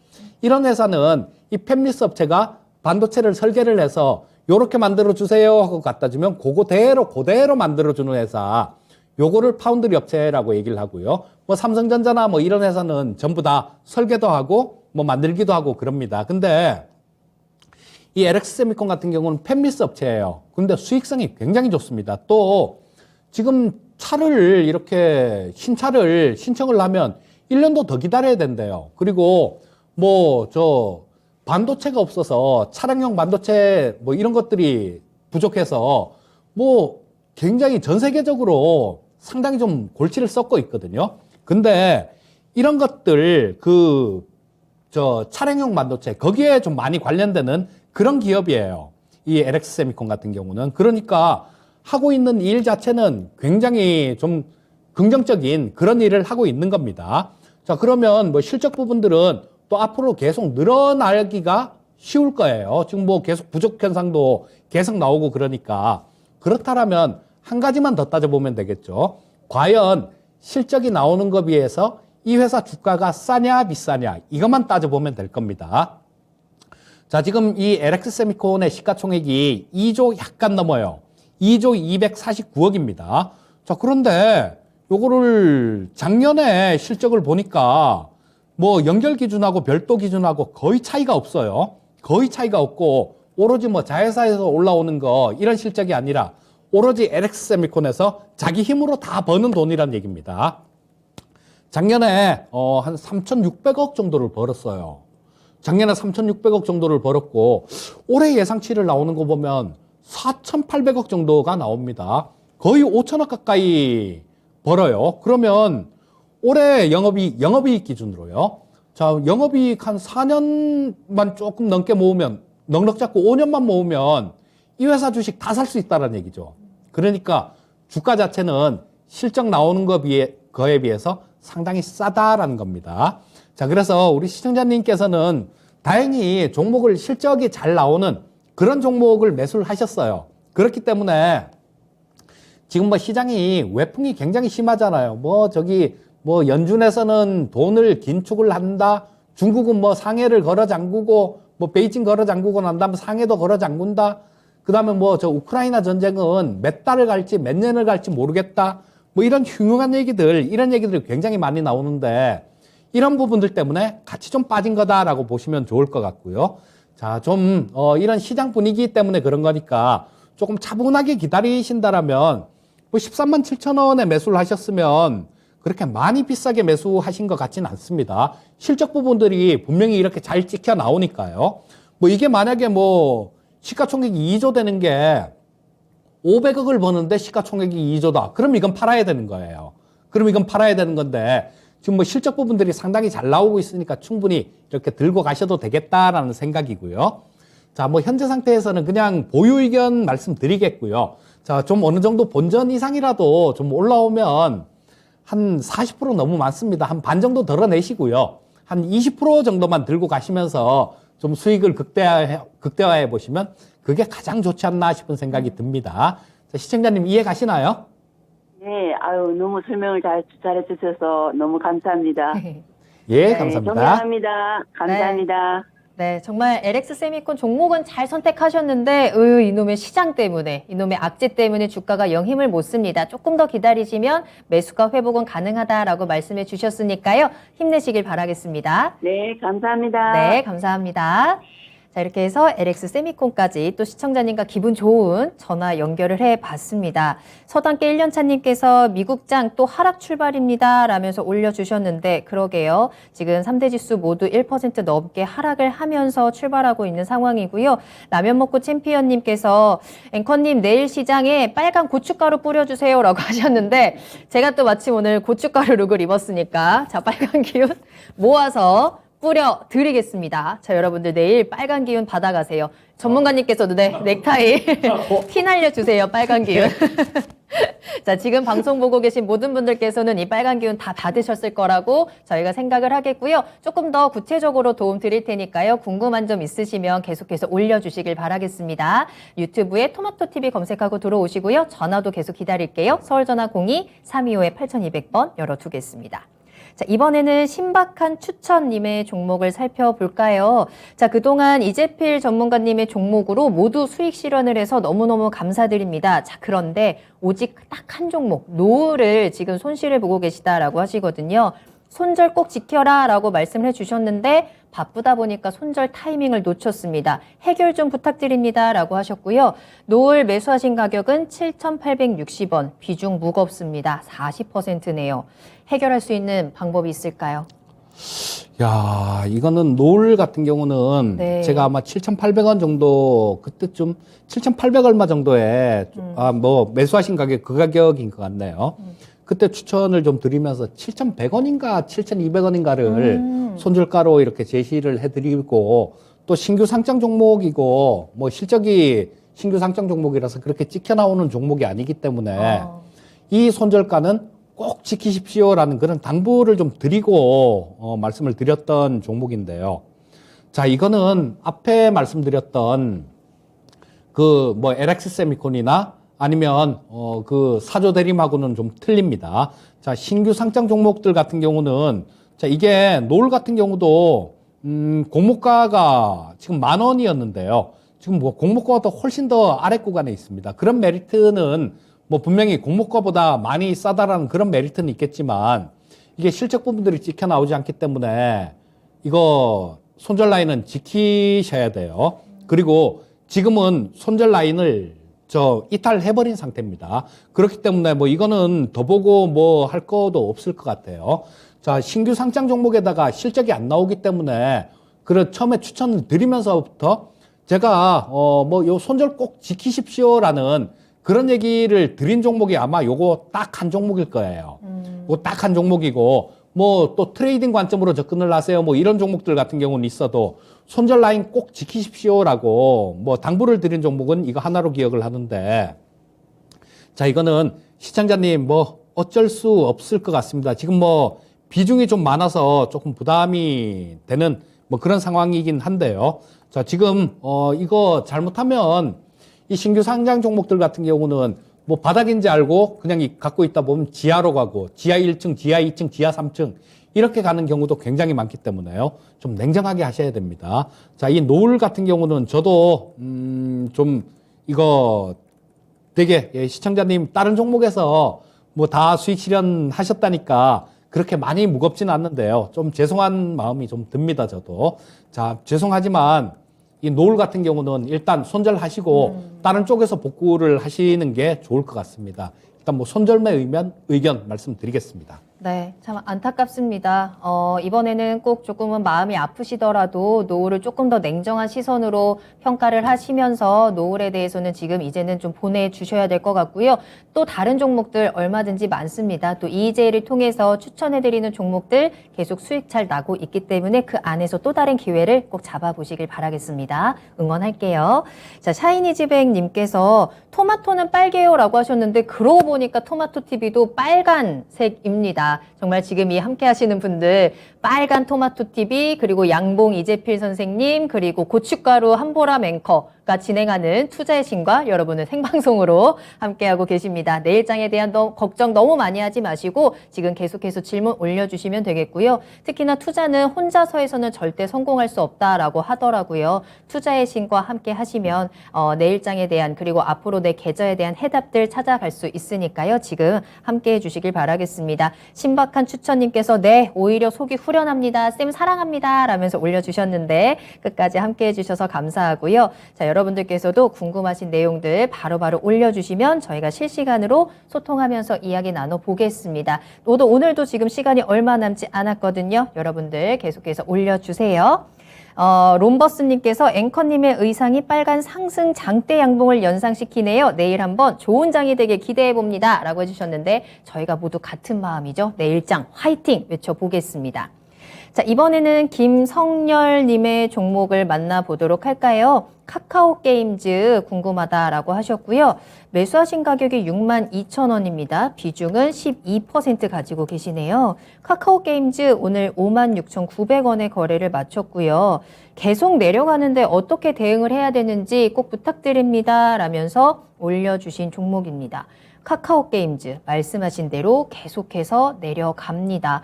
Speaker 2: 이런 회사는 이 팹리스 업체가 반도체를 설계를 해서 요렇게 만들어 주세요 하고 갖다 주면 그대로 만들어 주는 회사. 요거를 파운드리 업체라고 얘기를 하고요. 뭐 삼성전자나 뭐 이런 회사는 전부 다 설계도 하고 뭐 만들기도 하고 그럽니다. 근데 이 LX세미콘 같은 경우는 팹리스 업체예요. 근데 수익성이 굉장히 좋습니다. 또 지금 차를 이렇게 신차를 신청을 하면 1년도 더 기다려야 된대요. 그리고 뭐 저 반도체가 없어서 차량용 반도체 뭐 이런 것들이 부족해서 뭐 굉장히 전 세계적으로 상당히 좀 골치를 썩고 있거든요. 근데 이런 것들 저 차량용 반도체 거기에 좀 많이 관련되는 그런 기업이에요. 이 LX세미콘 같은 경우는. 그러니까 하고 있는 일 자체는 굉장히 좀 긍정적인 그런 일을 하고 있는 겁니다. 자, 그러면 뭐 실적 부분들은 또 앞으로 계속 늘어나기가 쉬울 거예요. 지금 뭐 계속 부족 현상도 계속 나오고 그러니까. 그렇다면 한 가지만 더 따져보면 되겠죠. 과연 실적이 나오는 것에 비해서 이 회사 주가가 싸냐 비싸냐 이것만 따져보면 될 겁니다. 자, 지금 이 LX세미콘의 시가총액이 2조 약간 넘어요. 2조 249억입니다. 자, 그런데 요거를 작년에 실적을 보니까 뭐 연결 기준하고 별도 기준하고 거의 차이가 없어요. 거의 차이가 없고 오로지 뭐 자회사에서 올라오는 거 이런 실적이 아니라 오로지 LX세미콘에서 자기 힘으로 다 버는 돈이란 얘기입니다. 작년에 한 3,600억 정도를 벌었어요. 작년에 3,600억 정도를 벌었고 올해 예상치를 나오는 거 보면 4,800억 정도가 나옵니다. 거의 5천억 가까이 벌어요. 그러면 올해 영업이익 기준으로요. 자, 영업이익 한 4년만 조금 넘게 모으면 넉넉 잡고 5년만 모으면 이 회사 주식 다 살 수 있다는 얘기죠. 그러니까 주가 자체는 실적 나오는 거에 비해서 상당히 싸다라는 겁니다. 자, 그래서 우리 시청자님께서는 다행히 종목을 실적이 잘 나오는 그런 종목을 매수를 하셨어요. 그렇기 때문에 지금 뭐 시장이 외풍이 굉장히 심하잖아요. 뭐 연준에서는 돈을 긴축을 한다. 중국은 뭐 상해를 걸어 잠그고 뭐 베이징 걸어 잠그고 난 다음에 상해도 걸어 잠근다. 그다음에 뭐 저 우크라이나 전쟁은 몇 달을 갈지 몇 년을 갈지 모르겠다. 뭐 이런 흉흉한 얘기들, 이런 얘기들이 굉장히 많이 나오는데 이런 부분들 때문에 같이 좀 빠진 거다라고 보시면 좋을 것 같고요. 자, 좀 이런 시장 분위기 때문에 그런 거니까 조금 차분하게 기다리신다라면 뭐 13만 7천 원에 매수를 하셨으면 그렇게 많이 비싸게 매수하신 것 같지는 않습니다. 실적 부분들이 분명히 이렇게 잘 찍혀 나오니까요. 뭐 이게 만약에 뭐 시가총액이 2조 되는 게 500억을 버는데 시가총액이 2조다. 그럼 이건 팔아야 되는 거예요. 그럼 이건 팔아야 되는 건데 지금 뭐 실적 부분들이 상당히 잘 나오고 있으니까 충분히 이렇게 들고 가셔도 되겠다라는 생각이고요. 자, 뭐 현재 상태에서는 그냥 보유 의견 말씀드리겠고요. 자, 좀 어느 정도 본전 이상이라도 좀 올라오면 한 40% 너무 많습니다. 한 반 정도 덜어내시고요. 한 20% 정도만 들고 가시면서 좀 수익을 극대화해 보시면 그게 가장 좋지 않나 싶은 생각이 듭니다. 자, 시청자님 이해 가시나요?
Speaker 3: 네, 아유, 너무 설명을 잘해주셔서 너무 감사합니다.
Speaker 2: 예,
Speaker 3: 네,
Speaker 2: 감사합니다.
Speaker 3: 존경합니다. 감사합니다.
Speaker 1: 네, 정말 LX 세미콘 종목은 잘 선택하셨는데, 이놈의 시장 때문에, 이놈의 악재 때문에 주가가 영 힘을 못 씁니다. 조금 더 기다리시면 매수가 회복은 가능하다라고 말씀해 주셨으니까요. 힘내시길 바라겠습니다.
Speaker 3: 네, 감사합니다.
Speaker 1: 네, 감사합니다. 자, 이렇게 해서 LX 세미콘까지 또 시청자님과 기분 좋은 전화 연결을 해봤습니다. 서당계 1년차님께서 미국장 또 하락 출발입니다 라면서 올려주셨는데 그러게요. 지금 3대 지수 모두 1% 넘게 하락을 하면서 출발하고 있는 상황이고요. 라면 먹고 챔피언님께서 앵커님 내일 시장에 빨간 고춧가루 뿌려주세요 라고 하셨는데 제가 또 마침 오늘 고춧가루 룩을 입었으니까 자, 빨간 기운 모아서 뿌려 드리겠습니다. 자, 여러분들 내일 빨간 기운 받아가세요. 전문가님께서도 네, 넥타이 피 날려주세요. 빨간 기운. 자, 지금 방송 보고 계신 모든 분들께서는 이 빨간 기운 다 받으셨을 거라고 저희가 생각을 하겠고요. 조금 더 구체적으로 도움 드릴 테니까요. 궁금한 점 있으시면 계속해서 올려주시길 바라겠습니다. 유튜브에 토마토TV 검색하고 들어오시고요. 전화도 계속 기다릴게요. 서울전화 02-325-8200번 열어두겠습니다. 자, 이번에는 신박한 추천님의 종목을 살펴볼까요? 자, 그동안 이재필 전문가님의 종목으로 모두 수익 실현을 해서 너무너무 감사드립니다. 자, 그런데 오직 딱 한 종목, 노을을 지금 손실을 보고 계시다라고 하시거든요. 손절 꼭 지켜라 라고 말씀을 해주셨는데 바쁘다 보니까 손절 타이밍을 놓쳤습니다. 해결 좀 부탁드립니다 라고 하셨고요. 노을 매수하신 가격은 7,860원, 비중 무겁습니다. 40%네요. 해결할 수 있는 방법이 있을까요?
Speaker 2: 야, 이거는 노을 같은 경우는
Speaker 1: 네.
Speaker 2: 제가 아마 7,800원 정도 그때쯤 7,800 얼마 정도에 뭐 매수하신 가격 그 가격인 것 같네요. 그때 추천을 좀 드리면서 7,100원인가 7,200원인가를 손절가로 이렇게 제시를 해드리고 또 신규 상장 종목이고 뭐 실적이 신규 상장 종목이라서 그렇게 찍혀 나오는 종목이 아니기 때문에 이 손절가는 꼭 지키십시오라는 그런 당부를 좀 드리고 말씀을 드렸던 종목인데요. 자, 이거는 앞에 말씀드렸던 그 뭐 LX 세미콘이나 아니면 그 사조 대림하고는 좀 틀립니다. 자, 신규 상장 종목들 같은 경우는 자, 이게 노을 같은 경우도 공모가가 지금 10,000원이었는데요. 지금 뭐 공모가보다 훨씬 더 아래 구간에 있습니다. 그런 메리트는 뭐 분명히 공모가보다 많이 싸다라는 그런 메리트는 있겠지만 이게 실적 부분들이 찍혀 나오지 않기 때문에 이거 손절 라인은 지키셔야 돼요. 그리고 지금은 손절 라인을 이탈해버린 상태입니다. 그렇기 때문에 뭐 이거는 더 보고 뭐 할 거도 없을 것 같아요. 자, 신규 상장 종목에다가 실적이 안 나오기 때문에 처음에 추천을 드리면서부터 제가 뭐 요 손절 꼭 지키십시오라는 그런 얘기를 드린 종목이 아마 요거 딱 한 종목일 거예요. 요거 딱 한 종목이고 뭐 또 트레이딩 관점으로 접근을 하세요. 뭐 이런 종목들 같은 경우는 있어도 손절 라인 꼭 지키십시오라고 뭐 당부를 드린 종목은 이거 하나로 기억을 하는데 자, 이거는 시청자님 뭐 어쩔 수 없을 것 같습니다. 지금 뭐 비중이 좀 많아서 조금 부담이 되는 뭐 그런 상황이긴 한데요. 자, 지금 이거 잘못하면 이 신규 상장 종목들 같은 경우는 뭐 바닥인지 알고 그냥 갖고 있다 보면 지하로 가고 지하 1층, 지하 2층, 지하 3층 이렇게 가는 경우도 굉장히 많기 때문에요. 좀 냉정하게 하셔야 됩니다. 자, 이 노을 같은 경우는 저도 좀 이거 되게 시청자님 다른 종목에서 뭐 다 수익 실현하셨다니까 그렇게 많이 무겁지는 않는데요. 좀 죄송한 마음이 좀 듭니다, 저도. 자, 죄송하지만 이 노을 같은 경우는 일단 손절하시고 다른 쪽에서 복구를 하시는 게 좋을 것 같습니다. 일단 뭐 손절매 의견 말씀드리겠습니다.
Speaker 1: 네, 참 안타깝습니다. 이번에는 꼭 조금은 마음이 아프시더라도 노을을 조금 더 냉정한 시선으로 평가를 하시면서 노을에 대해서는 지금 이제는 좀 보내주셔야 될 것 같고요. 또 다른 종목들 얼마든지 많습니다. 또 EJ를 통해서 추천해드리는 종목들 계속 수익 잘 나고 있기 때문에 그 안에서 또 다른 기회를 꼭 잡아보시길 바라겠습니다. 응원할게요. 자, 샤이니즈뱅님께서 토마토는 빨개요라고 하셨는데 그러고 보니까 토마토TV도 빨간색입니다. 정말 지금 이 함께 하시는 분들 빨간 토마토TV 그리고 양봉 이재필 선생님 그리고 고춧가루 한보람 앵커가 진행하는 투자의 신과 여러분은 생방송으로 함께하고 계십니다. 내일장에 대한 걱정 너무 많이 하지 마시고 지금 계속해서 질문 올려주시면 되겠고요. 특히나 투자는 혼자서 해서는 절대 성공할 수 없다라고 하더라고요. 투자의 신과 함께 하시면 내일장에 대한 그리고 앞으로 내 계좌에 대한 해답들 찾아갈 수 있으니까요. 지금 함께 해주시길 바라겠습니다. 신박한 추천님께서 네, 오히려 속이 후련합니다. 쌤 사랑합니다. 라면서 올려주셨는데 끝까지 함께 해주셔서 감사하고요. 자, 여러분들께서도 궁금하신 내용들 바로바로 올려주시면 저희가 실시간으로 소통하면서 이야기 나눠보겠습니다. 오늘도 지금 시간이 얼마 남지 않았거든요. 여러분들 계속해서 올려주세요. 롬버스님께서 앵커님의 의상이 빨간 상승 장대 양봉을 연상시키네요. 내일 한번 좋은 장이 되길 기대해봅니다. 라고 해주셨는데 저희가 모두 같은 마음이죠. 내일장 화이팅 외쳐보겠습니다. 자, 이번에는 김성열님의 종목을 만나보도록 할까요? 카카오게임즈 궁금하다라고 하셨고요. 매수하신 가격이 62,000원입니다. 비중은 12% 가지고 계시네요. 카카오게임즈 오늘 56,900원에 거래를 마쳤고요. 계속 내려가는데 어떻게 대응을 해야 되는지 꼭 부탁드립니다. 라면서 올려주신 종목입니다. 카카오게임즈 말씀하신 대로 계속해서 내려갑니다.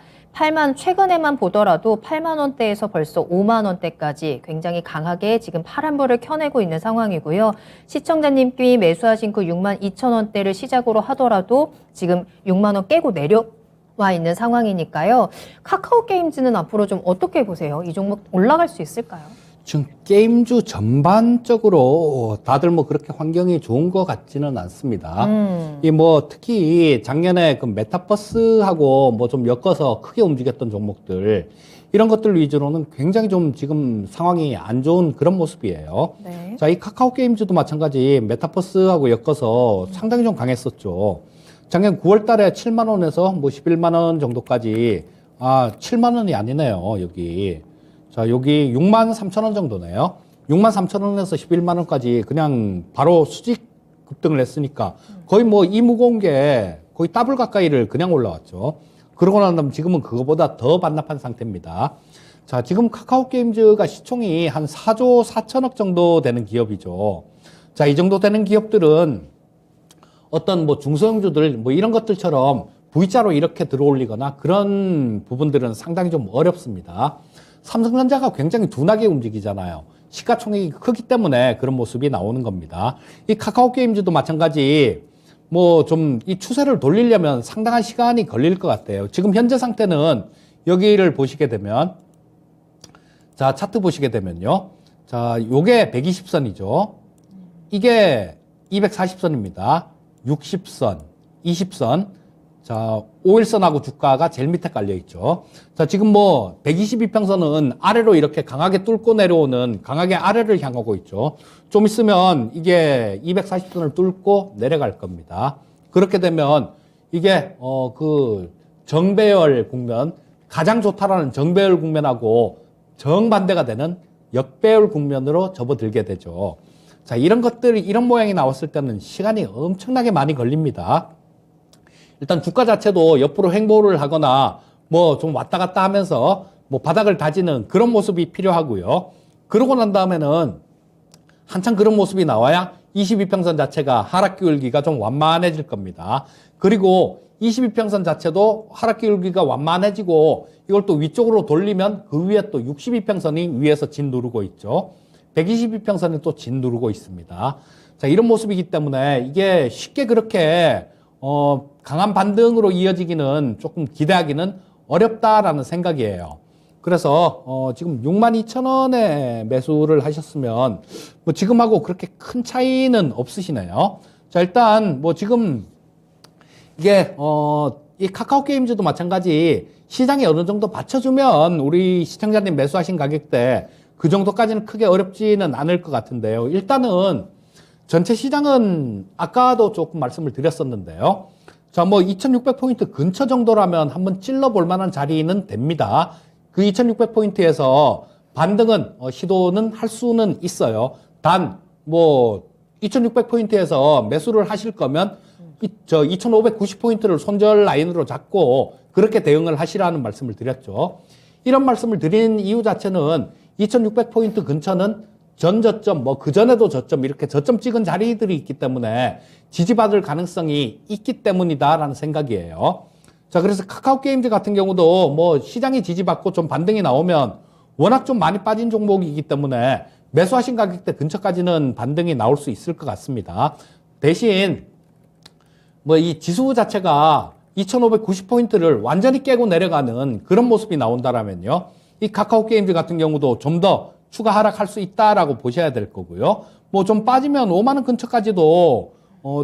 Speaker 1: 최근에만 보더라도 8만 원대에서 벌써 5만 원대까지 굉장히 강하게 지금 파란불을 켜내고 있는 상황이고요. 시청자님께 매수하신 그 62,000원대를 시작으로 하더라도 지금 6만 원 깨고 내려와 있는 상황이니까요. 카카오게임즈는 앞으로 좀 어떻게 보세요? 이 종목 올라갈 수 있을까요?
Speaker 2: 지금 게임주 전반적으로 다들 뭐 그렇게 환경이 좋은 것 같지는 않습니다. 이 뭐 특히 작년에 그 메타버스하고 뭐 좀 엮어서 크게 움직였던 종목들 이런 것들 위주로는 굉장히 좀 지금 상황이 안 좋은 그런 모습이에요.
Speaker 1: 네.
Speaker 2: 자, 이 카카오 게임즈도 마찬가지 메타버스하고 엮어서 상당히 좀 강했었죠. 작년 9월 달에 7만 원에서 뭐 11만 원 정도까지 7만 원이 아니네요, 여기. 자, 여기 6만 3천 원 정도네요. 6만 3천 원에서 11만 원까지 그냥 바로 수직 급등을 했으니까 거의 뭐 이무공개 거의 더블 가까이를 그냥 올라왔죠. 그러고 난 다음 지금은 그거보다 더 반납한 상태입니다. 자, 지금 카카오게임즈가 시총이 한 4조 4천억 정도 되는 기업이죠. 자, 이 정도 되는 기업들은 어떤 뭐 중소형주들 뭐 이런 것들처럼 V자로 이렇게 들어올리거나 그런 부분들은 상당히 좀 어렵습니다. 삼성전자가 굉장히 둔하게 움직이잖아요. 시가총액이 크기 때문에 그런 모습이 나오는 겁니다. 이 카카오게임즈도 마찬가지 뭐 좀 이 추세를 돌리려면 상당한 시간이 걸릴 것 같아요. 지금 현재 상태는 여기를 보시게 되면 자, 차트 보시게 되면요. 자, 요게 120선이죠. 이게 240선입니다. 60선, 20선. 자, 5일선하고 주가가 제일 밑에 깔려있죠. 자, 지금 뭐 122평선은 아래로 이렇게 강하게 뚫고 내려오는 강하게 아래를 향하고 있죠. 좀 있으면 이게 240선을 뚫고 내려갈 겁니다. 그렇게 되면 이게 그 정배열 국면, 가장 좋다라는 정배열 국면하고 정반대가 되는 역배열 국면으로 접어들게 되죠. 자, 이런 것들이 이런 모양이 나왔을 때는 시간이 엄청나게 많이 걸립니다. 일단 주가 자체도 옆으로 횡보를 하거나 뭐 좀 왔다 갔다 하면서 뭐 바닥을 다지는 그런 모습이 필요하고요. 그러고 난 다음에는 한참 그런 모습이 나와야 22평선 자체가 하락 기울기가 좀 완만해질 겁니다. 그리고 22평선 자체도 하락 기울기가 완만해지고 이걸 또 위쪽으로 돌리면 그 위에 또 62평선이 위에서 진 누르고 있죠. 122평선에 또 짓누르고 있습니다. 자, 이런 모습이기 때문에 이게 쉽게 그렇게 강한 반등으로 이어지기는 조금 기대하기는 어렵다라는 생각이에요. 그래서 지금 62,000원에 매수를 하셨으면 뭐 지금하고 그렇게 큰 차이는 없으시네요. 자, 일단 뭐 지금 이게 이 카카오 게임즈도 마찬가지 시장이 어느 정도 받쳐주면 우리 시청자님 매수하신 가격대 그 정도까지는 크게 어렵지는 않을 것 같은데요. 일단은 전체 시장은 아까도 조금 말씀을 드렸었는데요. 자, 뭐 2600포인트 근처 정도라면 한번 찔러볼 만한 자리는 됩니다. 그 2600포인트에서 반등은 시도는 할 수는 있어요. 단 뭐 2600포인트에서 매수를 하실 거면 2590포인트를 손절 라인으로 잡고 그렇게 대응을 하시라는 말씀을 드렸죠. 이런 말씀을 드린 이유 자체는 2600포인트 근처는 전 저점, 뭐 그전에도 저점, 이렇게 저점 찍은 자리들이 있기 때문에 지지받을 가능성이 있기 때문이다라는 생각이에요. 자, 그래서 카카오 게임즈 같은 경우도 뭐 시장이 지지받고 좀 반등이 나오면 워낙 좀 많이 빠진 종목이기 때문에 매수하신 가격대 근처까지는 반등이 나올 수 있을 것 같습니다. 대신 뭐 이 지수 자체가 2590포인트를 완전히 깨고 내려가는 그런 모습이 나온다라면요. 이 카카오 게임즈 같은 경우도 좀 더 추가 하락할 수 있다라고 보셔야 될 거고요. 뭐 좀 빠지면 5만 원 근처까지도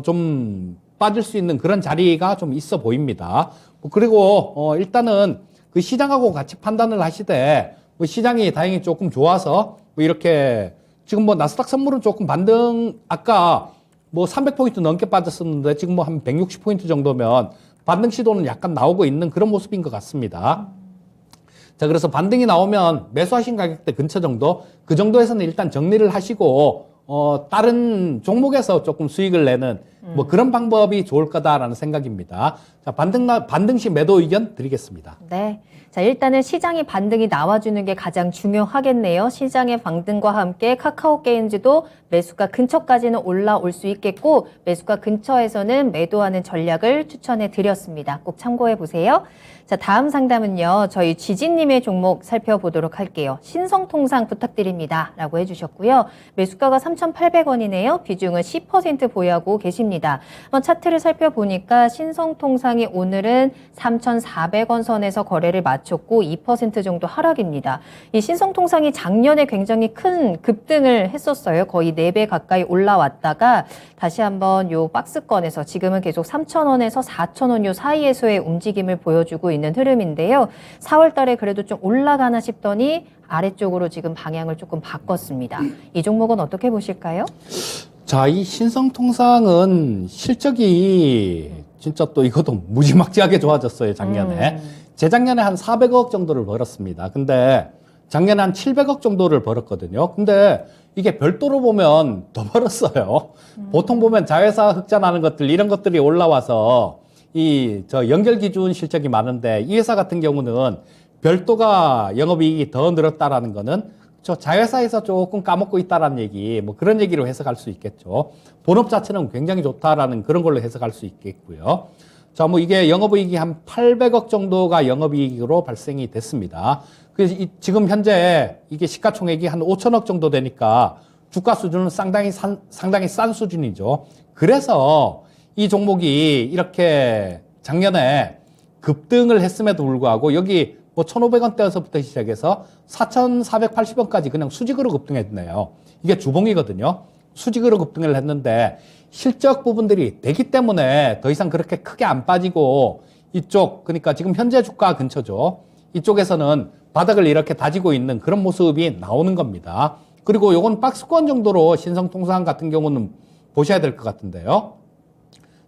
Speaker 2: 좀 빠질 수 있는 그런 자리가 좀 있어 보입니다. 그리고 일단은 그 시장하고 같이 판단을 하시되 뭐 시장이 다행히 조금 좋아서 뭐 이렇게 지금 뭐 나스닥 선물은 조금 반등 아까 뭐 300포인트 넘게 빠졌었는데 지금 뭐 한 160포인트 정도면 반등 시도는 약간 나오고 있는 그런 모습인 것 같습니다. 자, 그래서 반등이 나오면 매수하신 가격대 근처 정도, 그 정도에서는 일단 정리를 하시고, 다른 종목에서 조금 수익을 내는 뭐 그런 방법이 좋을 거다라는 생각입니다. 자, 반등 시 매도 의견 드리겠습니다.
Speaker 1: 네. 자, 일단은 시장이 반등이 나와주는 게 가장 중요하겠네요. 시장의 반등과 함께 카카오 게임즈도 매수가 근처까지는 올라올 수 있겠고, 매수가 근처에서는 매도하는 전략을 추천해 드렸습니다. 꼭 참고해 보세요. 자, 다음 상담은요, 저희 지진님의 종목 살펴보도록 할게요. 신성통상 부탁드립니다. 라고 해주셨고요. 매수가가 3,800원이네요. 비중은 10% 보유하고 계십니다. 한번 차트를 살펴보니까 신성통상이 오늘은 3,400원 선에서 거래를 마쳤고 2% 정도 하락입니다. 이 신성통상이 작년에 굉장히 큰 급등을 했었어요. 거의 4배 가까이 올라왔다가 다시 한번 요 박스권에서 지금은 계속 3,000원에서 4,000원 요 사이에서의 움직임을 보여주고 있는 흐름인데요. 4월 달에 그래도 좀 올라가나 싶더니 아래쪽으로 지금 방향을 조금 바꿨습니다. 이 종목은 어떻게 보실까요?
Speaker 2: 자, 이 신성통상은 실적이 진짜 또 이것도 무지막지하게 좋아졌어요, 작년에. 재작년에 한 400억 정도를 벌었습니다. 근데 작년에 한 700억 정도를 벌었거든요. 근데 이게 별도로 보면 더 벌었어요. 보통 보면 자회사 흑자나는 것들, 이런 것들이 올라와서 연결 기준 실적이 많은데 이 회사 같은 경우는 별도가 영업이익이 더 늘었다라는 거는 저 자회사에서 조금 까먹고 있다라는 얘기, 뭐 그런 얘기로 해석할 수 있겠죠. 본업 자체는 굉장히 좋다라는 그런 걸로 해석할 수 있겠고요. 자, 뭐 이게 영업이익이 한 800억 정도가 영업이익으로 발생이 됐습니다. 그래서 지금 현재 이게 시가총액이 한 5천억 정도 되니까 주가 수준은 상당히 싼 수준이죠. 그래서 이 종목이 이렇게 작년에 급등을 했음에도 불구하고 여기 뭐 1,500원대에서부터 시작해서 4,480원까지 그냥 수직으로 급등했네요. 이게 주봉이거든요. 수직으로 급등을 했는데 실적 부분들이 되기 때문에 더 이상 그렇게 크게 안 빠지고 그러니까 지금 현재 주가 근처죠. 이쪽에서는 바닥을 이렇게 다지고 있는 그런 모습이 나오는 겁니다. 그리고 요건 박스권 정도로 신성통상 같은 경우는 보셔야 될 것 같은데요.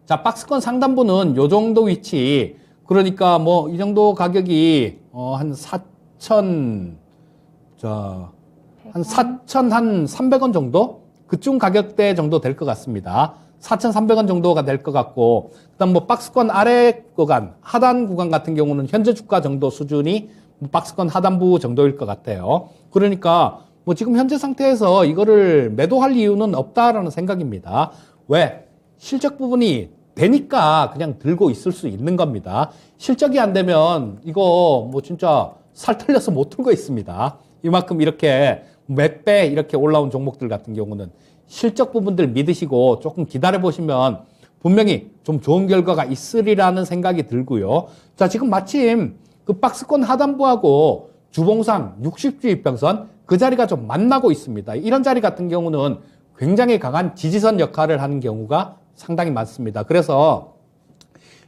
Speaker 2: 자, 박스권 상단부는 요 정도 위치, 그러니까 뭐 이 정도 가격이 한 4,300원 정도? 그쯤 가격대 정도 될 것 같습니다. 4,300원 정도가 될 것 같고, 그다음 뭐 박스권 아래 구간, 하단 구간 같은 경우는 현재 주가 정도 수준이 박스권 하단부 정도일 것 같아요. 그러니까 뭐 지금 현재 상태에서 이거를 매도할 이유는 없다라는 생각입니다. 왜? 실적 부분이 되니까 그냥 들고 있을 수 있는 겁니다. 실적이 안 되면 이거 뭐 진짜 살 털려서 못 들고 있습니다. 이만큼 이렇게 몇 배 이렇게 올라온 종목들 같은 경우는 실적 부분들 믿으시고 조금 기다려 보시면 분명히 좀 좋은 결과가 있으리라는 생각이 들고요. 자, 지금 마침 그 박스권 하단부하고 주봉상 60주 이평선 그 자리가 좀 만나고 있습니다. 이런 자리 같은 경우는 굉장히 강한 지지선 역할을 하는 경우가 상당히 많습니다. 그래서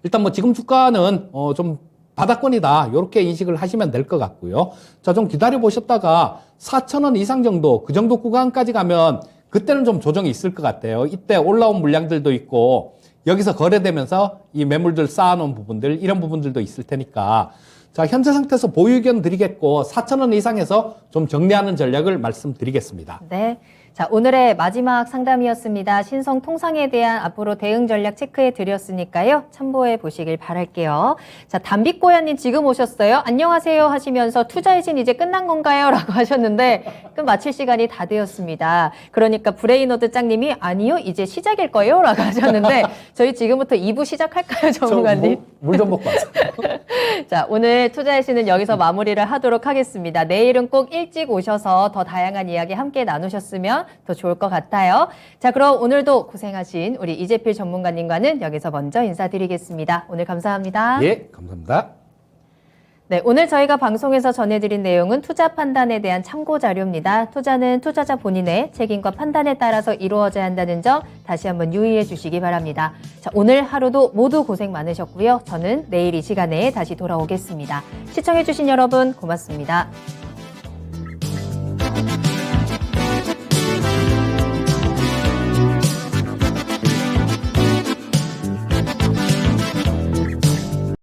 Speaker 2: 일단 뭐 지금 주가는 좀 바닥권이다 이렇게 인식을 하시면 될 것 같고요. 자, 좀 기다려 보셨다가 4,000원 이상 정도 그 정도 구간까지 가면 그때는 좀 조정이 있을 것 같아요. 이때 올라온 물량들도 있고 여기서 거래되면서 이 매물들 쌓아놓은 부분들 이런 부분들도 있을 테니까 자, 현재 상태에서 보유 의견 드리겠고 4,000원 이상에서 좀 정리하는 전략을 말씀드리겠습니다.
Speaker 1: 네. 자, 오늘의 마지막 상담이었습니다. 신성 통상에 대한 앞으로 대응 전략 체크해 드렸으니까요. 참고해 보시길 바랄게요. 자, 담빛고양님 지금 오셨어요. 안녕하세요 하시면서 투자의신 이제 끝난 건가요? 라고 하셨는데 끝 마칠 시간이 다 되었습니다. 그러니까 브레이너드 짱님이 아니요, 이제 시작일 거예요? 라고 하셨는데 저희 지금부터 2부 시작할까요, 전문가님?
Speaker 2: 물 좀 먹고 왔어요.
Speaker 1: 자, 오늘 투자의신은 여기서 마무리를 하도록 하겠습니다. 내일은 꼭 일찍 오셔서 더 다양한 이야기 함께 나누셨으면 더 좋을 것 같아요. 자, 그럼 오늘도 고생하신 우리 이재필 전문가님과는 여기서 먼저 인사드리겠습니다. 오늘 감사합니다.
Speaker 2: 예, 감사합니다.
Speaker 1: 네, 오늘 저희가 방송에서 전해드린 내용은 투자 판단에 대한 참고 자료입니다. 투자는 투자자 본인의 책임과 판단에 따라서 이루어져야 한다는 점 다시 한번 유의해 주시기 바랍니다. 자, 오늘 하루도 모두 고생 많으셨고요. 저는 내일 이 시간에 다시 돌아오겠습니다. 시청해 주신 여러분 고맙습니다.